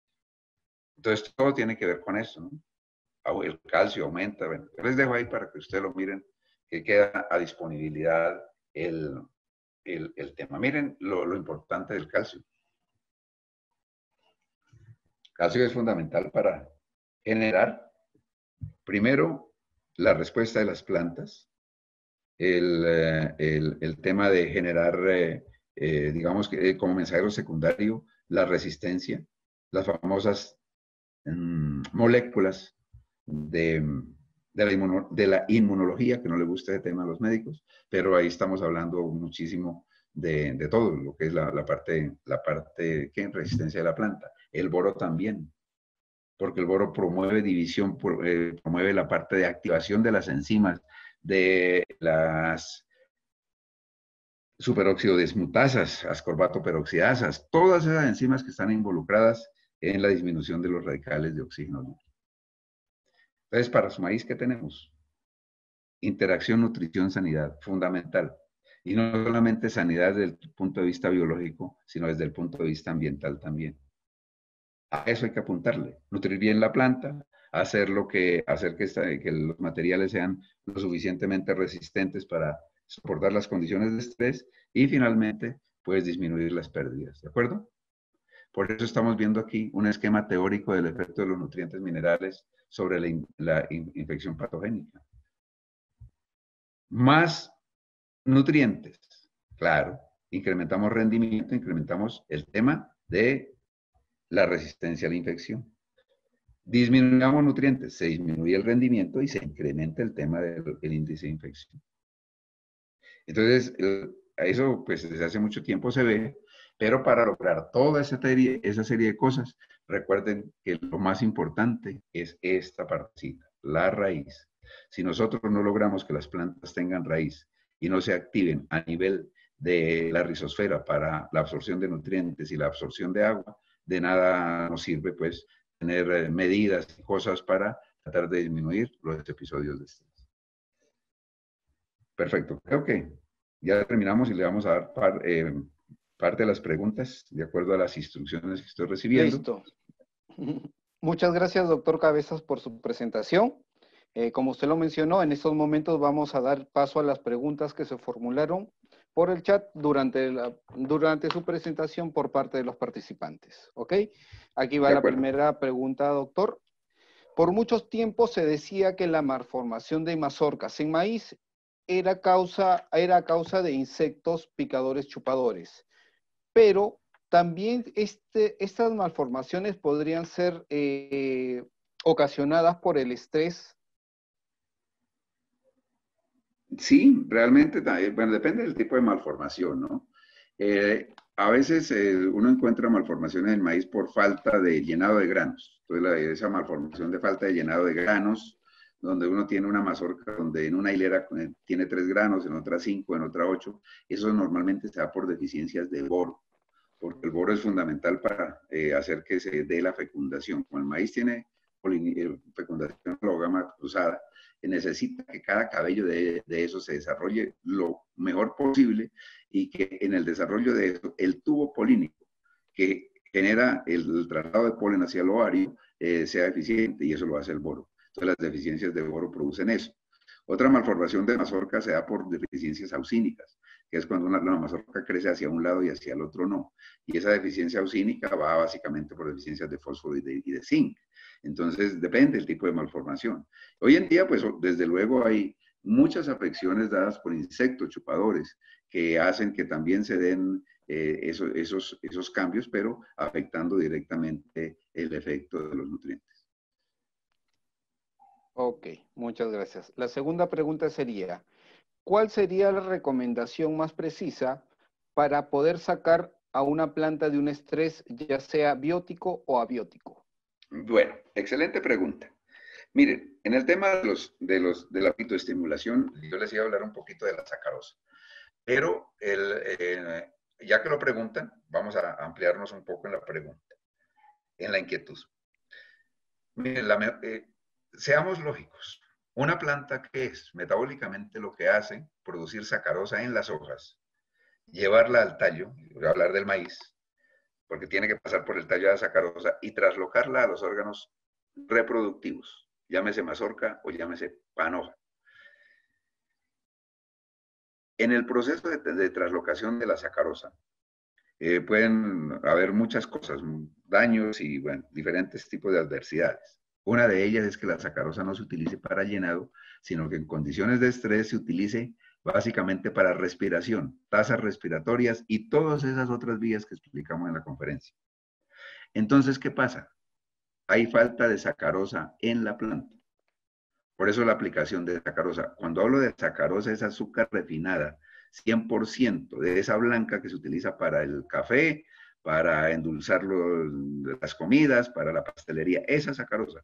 Entonces todo tiene que ver con eso, ¿no? El calcio aumenta. Bueno, yo les dejo ahí para que ustedes lo miren, que queda a disponibilidad el tema. Miren lo importante del calcio. El calcio es fundamental para generar, primero, la respuesta de las plantas, el tema de generar, digamos, que como mensajero secundario, la resistencia, las famosas moléculas de la inmunología, que no le gusta el tema a los médicos, pero ahí estamos hablando muchísimo de todo lo que es la parte que es resistencia de la planta. El boro también, porque el boro promueve división, promueve la parte de activación de las enzimas, de las superóxido desmutasas, ascorbato peroxidasas, todas esas enzimas que están involucradas en la disminución de los radicales de oxígeno libre. Entonces, para su maíz, ¿qué tenemos? Interacción, nutrición, sanidad, fundamental. Y no solamente sanidad desde el punto de vista biológico, sino desde el punto de vista ambiental también. A eso hay que apuntarle. Nutrir bien la planta, hacer que los materiales sean lo suficientemente resistentes para soportar las condiciones de estrés y finalmente, pues disminuir las pérdidas. ¿De acuerdo? Por eso estamos viendo aquí un esquema teórico del efecto de los nutrientes minerales sobre la infección patogénica. Más nutrientes, claro, incrementamos rendimiento, incrementamos el tema de la resistencia a la infección. Disminuyamos nutrientes, se disminuye el rendimiento y se incrementa el tema del índice de infección. Entonces, eso pues desde hace mucho tiempo se ve, pero para lograr toda esa serie de cosas, recuerden que lo más importante es esta partecita, la raíz. Si nosotros no logramos que las plantas tengan raíz y no se activen a nivel de la rizosfera para la absorción de nutrientes y la absorción de agua, de nada nos sirve pues tener medidas y cosas para tratar de disminuir los episodios de estrés. Perfecto. Creo que ya terminamos y le vamos a dar parte de las preguntas de acuerdo a las instrucciones que estoy recibiendo. Listo. Muchas gracias, doctor Cabezas, por su presentación. Como usted lo mencionó, en estos momentos vamos a dar paso a las preguntas que se formularon por el chat durante su presentación por parte de los participantes. ¿Ok? Aquí va De la acuerdo. primera pregunta, doctor. Por muchos tiempos se decía que la malformación de mazorcas en maíz era a causa de insectos picadores chupadores, pero también estas malformaciones podrían ser ocasionadas por el estrés. Sí, realmente, bueno, depende del tipo de malformación, ¿no? A veces uno encuentra malformaciones en maíz por falta de llenado de granos. Entonces, esa malformación de falta de llenado de granos, donde uno tiene una mazorca donde en una hilera tiene 3 granos, en otra 5, en otra 8, eso normalmente se da por deficiencias de boro, porque el boro es fundamental para hacer que se dé la fecundación. Como el maíz tiene fecundación hológama cruzada, necesita que cada cabello de eso se desarrolle lo mejor posible y que en el desarrollo de eso, el tubo polínico que genera el traslado de polen hacia el ovario sea eficiente, y eso lo hace el boro. Entonces las deficiencias de boro producen eso. Otra malformación de mazorca se da por deficiencias auxínicas, que es cuando la mazorca crece hacia un lado y hacia el otro no. Y esa deficiencia auxínica va básicamente por deficiencias de fósforo y de zinc. Entonces, depende del tipo de malformación. Hoy en día, pues, desde luego hay muchas afecciones dadas por insectos chupadores que hacen que también se den esos cambios, pero afectando directamente el efecto de los nutrientes. Ok, muchas gracias. La segunda pregunta sería, ¿cuál sería la recomendación más precisa para poder sacar a una planta de un estrés, ya sea biótico o abiótico? Bueno, excelente pregunta. Miren, en el tema de la fitoestimulación, yo les iba a hablar un poquito de la sacarosa, pero ya que lo preguntan, vamos a ampliarnos un poco en la pregunta, en la inquietud. Miren, seamos lógicos. Una planta, ¿qué es? Metabólicamente lo que hace, producir sacarosa en las hojas, llevarla al tallo, voy a hablar del maíz, porque tiene que pasar por el tallo de la sacarosa y traslocarla a los órganos reproductivos, llámese mazorca o llámese panoja. En el proceso de traslocación de la sacarosa pueden haber muchas cosas, daños y bueno, diferentes tipos de adversidades. Una de ellas es que la sacarosa no se utilice para llenado, sino que en condiciones de estrés se utilice básicamente para respiración, tasas respiratorias y todas esas otras vías que explicamos en la conferencia. Entonces, ¿qué pasa? Hay falta de sacarosa en la planta. Por eso la aplicación de sacarosa. Cuando hablo de sacarosa es azúcar refinada, 100% de esa blanca que se utiliza para el café, para endulzar las comidas, para la pastelería. Esa sacarosa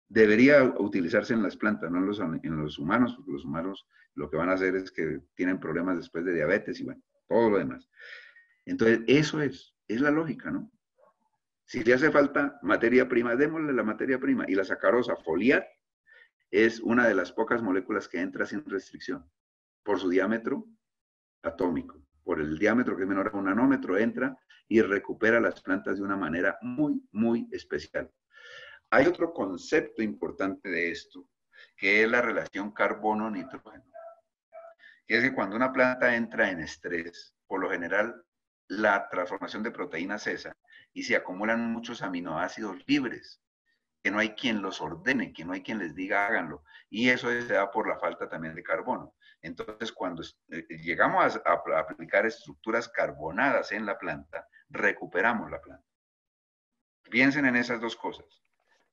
debería utilizarse en las plantas, no en los humanos, porque los humanos lo que van a hacer es que tienen problemas después de diabetes y bueno, todo lo demás. Entonces, eso es la lógica, ¿no? Si le hace falta materia prima, démosle la materia prima. Y la sacarosa foliar es una de las pocas moléculas que entra sin restricción por su diámetro atómico. Por el diámetro que es menor a 1 nanómetro, entra y recupera las plantas de una manera muy, muy especial. Hay otro concepto importante de esto, que es la relación carbono-nitrógeno. Que es que cuando una planta entra en estrés, por lo general, la transformación de proteínas cesa y se acumulan muchos aminoácidos libres, que no hay quien los ordene, que no hay quien les diga háganlo. Y eso se da por la falta también de carbono. Entonces, cuando llegamos a aplicar estructuras carbonadas en la planta, recuperamos la planta. Piensen en esas dos cosas.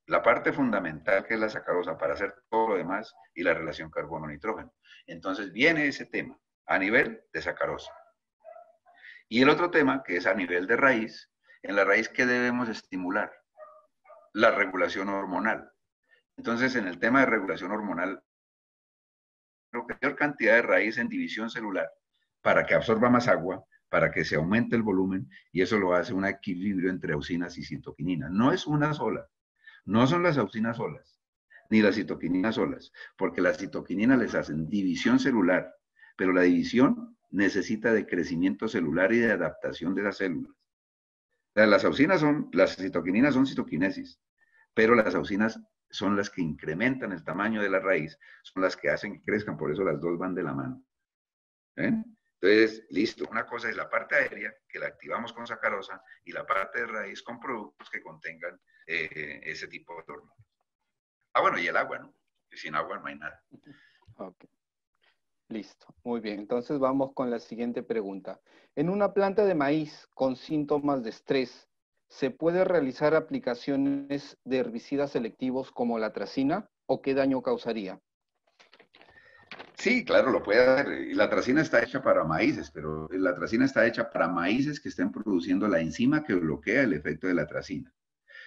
La parte fundamental que es la sacarosa para hacer todo lo demás y la relación carbono-nitrógeno. Entonces viene ese tema a nivel de sacarosa. Y el otro tema, que es a nivel de raíz, en la raíz, ¿qué debemos estimular? La regulación hormonal. Entonces, en el tema de regulación hormonal, mayor cantidad de raíz en división celular para que absorba más agua, para que se aumente el volumen, y eso lo hace un equilibrio entre auxinas y citoquininas. No es una sola, no son las auxinas solas, ni las citoquininas solas, porque las citoquininas les hacen división celular pero la división necesita de crecimiento celular y de adaptación de las células. O sea, las citoquininas son citoquinesis, pero las auxinas son las que incrementan el tamaño de la raíz, son las que hacen que crezcan, por eso las dos van de la mano. ¿Eh? Entonces, listo, una cosa es la parte aérea, que la activamos con sacarosa, y la parte de raíz con productos que contengan ese tipo de hormonas. Ah, bueno, y el agua, ¿no? Sin agua no hay nada. Ok, listo. Muy bien. Entonces vamos con la siguiente pregunta. En una planta de maíz con síntomas de estrés, ¿se puede realizar aplicaciones de herbicidas selectivos como la atracina o qué daño causaría? Sí, claro, lo puede hacer. Y la atracina está hecha para maíces, pero la atracina está hecha para maíces que estén produciendo la enzima que bloquea el efecto de la atracina.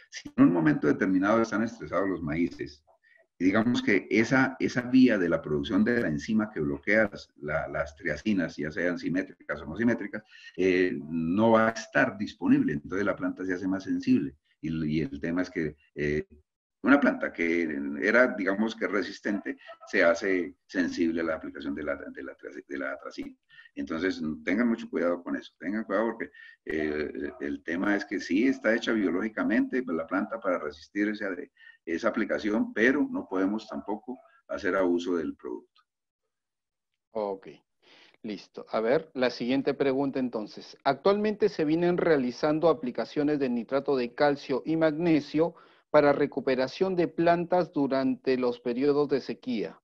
Si en un momento determinado están estresados los maíces, y digamos que esa vía de la producción de la enzima que bloquea las triacinas, ya sean simétricas o no simétricas, no va a estar disponible. Entonces la planta se hace más sensible. Y el tema es que una planta que era, digamos que resistente, se hace sensible a la aplicación de la atracina. Entonces, tengan mucho cuidado con eso. Tengan cuidado porque el tema es que sí está hecha biológicamente la planta para resistir esa aplicación, pero no podemos tampoco hacer abuso del producto. Ok, listo. A ver, la siguiente pregunta entonces. Actualmente se vienen realizando aplicaciones de nitrato de calcio y magnesio para recuperación de plantas durante los periodos de sequía.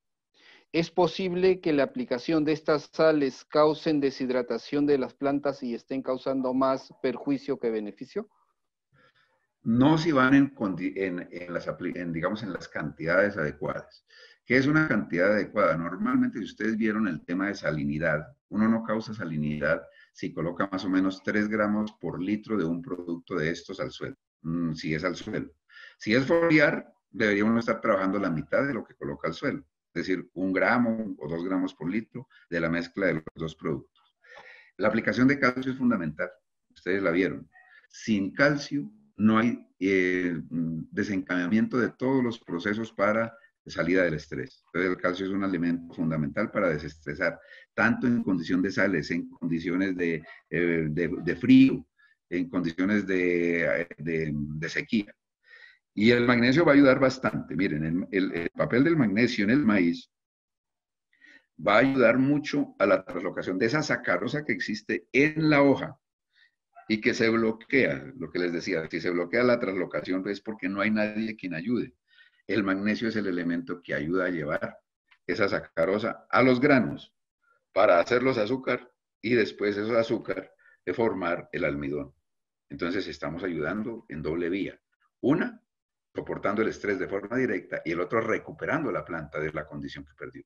¿Es posible que la aplicación de estas sales causen deshidratación de las plantas y estén causando más perjuicio que beneficio? No si van digamos, en las cantidades adecuadas. ¿Qué es una cantidad adecuada? Normalmente, si ustedes vieron el tema de salinidad, uno no causa salinidad si coloca más o menos 3 gramos por litro de un producto de estos al suelo, si es al suelo. Si es foliar, debería uno estar trabajando la mitad de lo que coloca al suelo, es decir, 1 gramo o 2 gramos por litro de la mezcla de los dos productos. La aplicación de calcio es fundamental, ustedes la vieron. Sin calcio no hay desencadenamiento de todos los procesos para salida del estrés. Entonces el calcio es un alimento fundamental para desestresar, tanto en condición de sales, en condiciones de frío, en condiciones de sequía. Y el magnesio va a ayudar bastante. Miren, el papel del magnesio en el maíz va a ayudar mucho a la translocación de esa sacarosa que existe en la hoja y que se bloquea, lo que les decía, si se bloquea la translocación es porque no hay nadie quien ayude. El magnesio es el elemento que ayuda a llevar esa sacarosa a los granos para hacerlos azúcar y después esos azúcar de formar el almidón. Entonces estamos ayudando en doble vía. Una, soportando el estrés de forma directa y el otro recuperando la planta de la condición que perdió.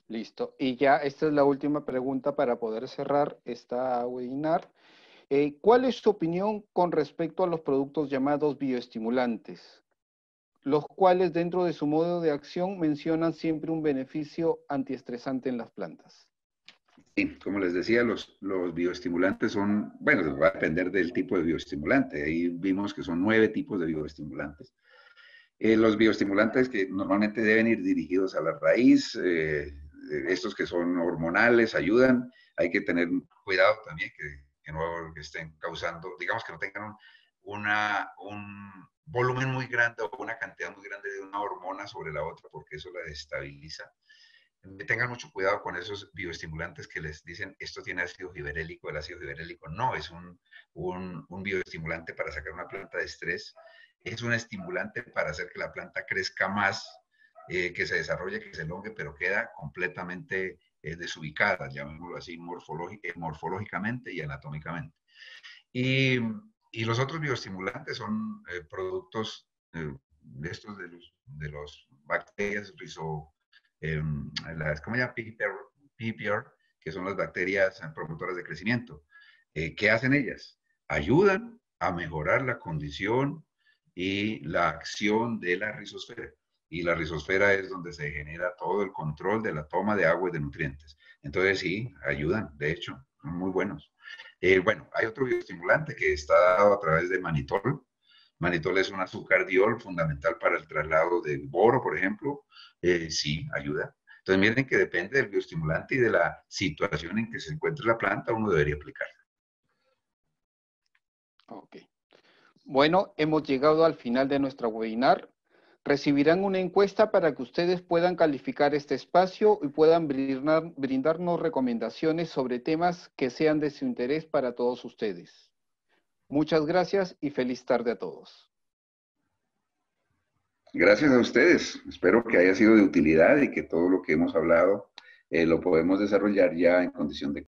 Listo. Y ya esta es la última pregunta para poder cerrar esta webinar. ¿Cuál es su opinión con respecto a los productos llamados bioestimulantes, los cuales dentro de su modo de acción mencionan siempre un beneficio antiestresante en las plantas? Sí, como les decía, los bioestimulantes son, bueno, va a depender del tipo de bioestimulante. Ahí vimos que son 9 tipos de bioestimulantes. Los bioestimulantes que normalmente deben ir dirigidos a la raíz, estos que son hormonales ayudan. Hay que tener cuidado también que no estén causando, digamos que no tengan un volumen muy grande o una cantidad muy grande de una hormona sobre la otra, porque eso la destabiliza. Tengan mucho cuidado con esos bioestimulantes que les dicen esto tiene ácido giberélico. El ácido giberélico no es un bioestimulante para sacar una planta de estrés, es un estimulante para hacer que la planta crezca más, que se desarrolle, que se elongue, pero queda completamente desubicada, llamémoslo así, morfológicamente y anatómicamente. Y, y los otros bioestimulantes son productos de estos de los bacterias ¿cómo se llama? PPR, que son las bacterias promotoras de crecimiento. ¿Qué hacen ellas? Ayudan a mejorar la condición y la acción de la rizosfera. Y la rizosfera es donde se genera todo el control de la toma de agua y de nutrientes. Entonces sí, ayudan, de hecho, son muy buenos. Bueno, hay otro bioestimulante que está dado a través de manitol. Manitol es un azúcar diol fundamental para el traslado de boro, por ejemplo. Sí, ayuda. Entonces miren que depende del bioestimulante y de la situación en que se encuentre la planta, uno debería aplicarla. Ok. Bueno, hemos llegado al final de nuestra webinar. Recibirán una encuesta para que ustedes puedan calificar este espacio y puedan brindarnos recomendaciones sobre temas que sean de su interés para todos ustedes. Muchas gracias y feliz tarde a todos. Gracias a ustedes. Espero que haya sido de utilidad y que todo lo que hemos hablado lo podemos desarrollar ya en condición de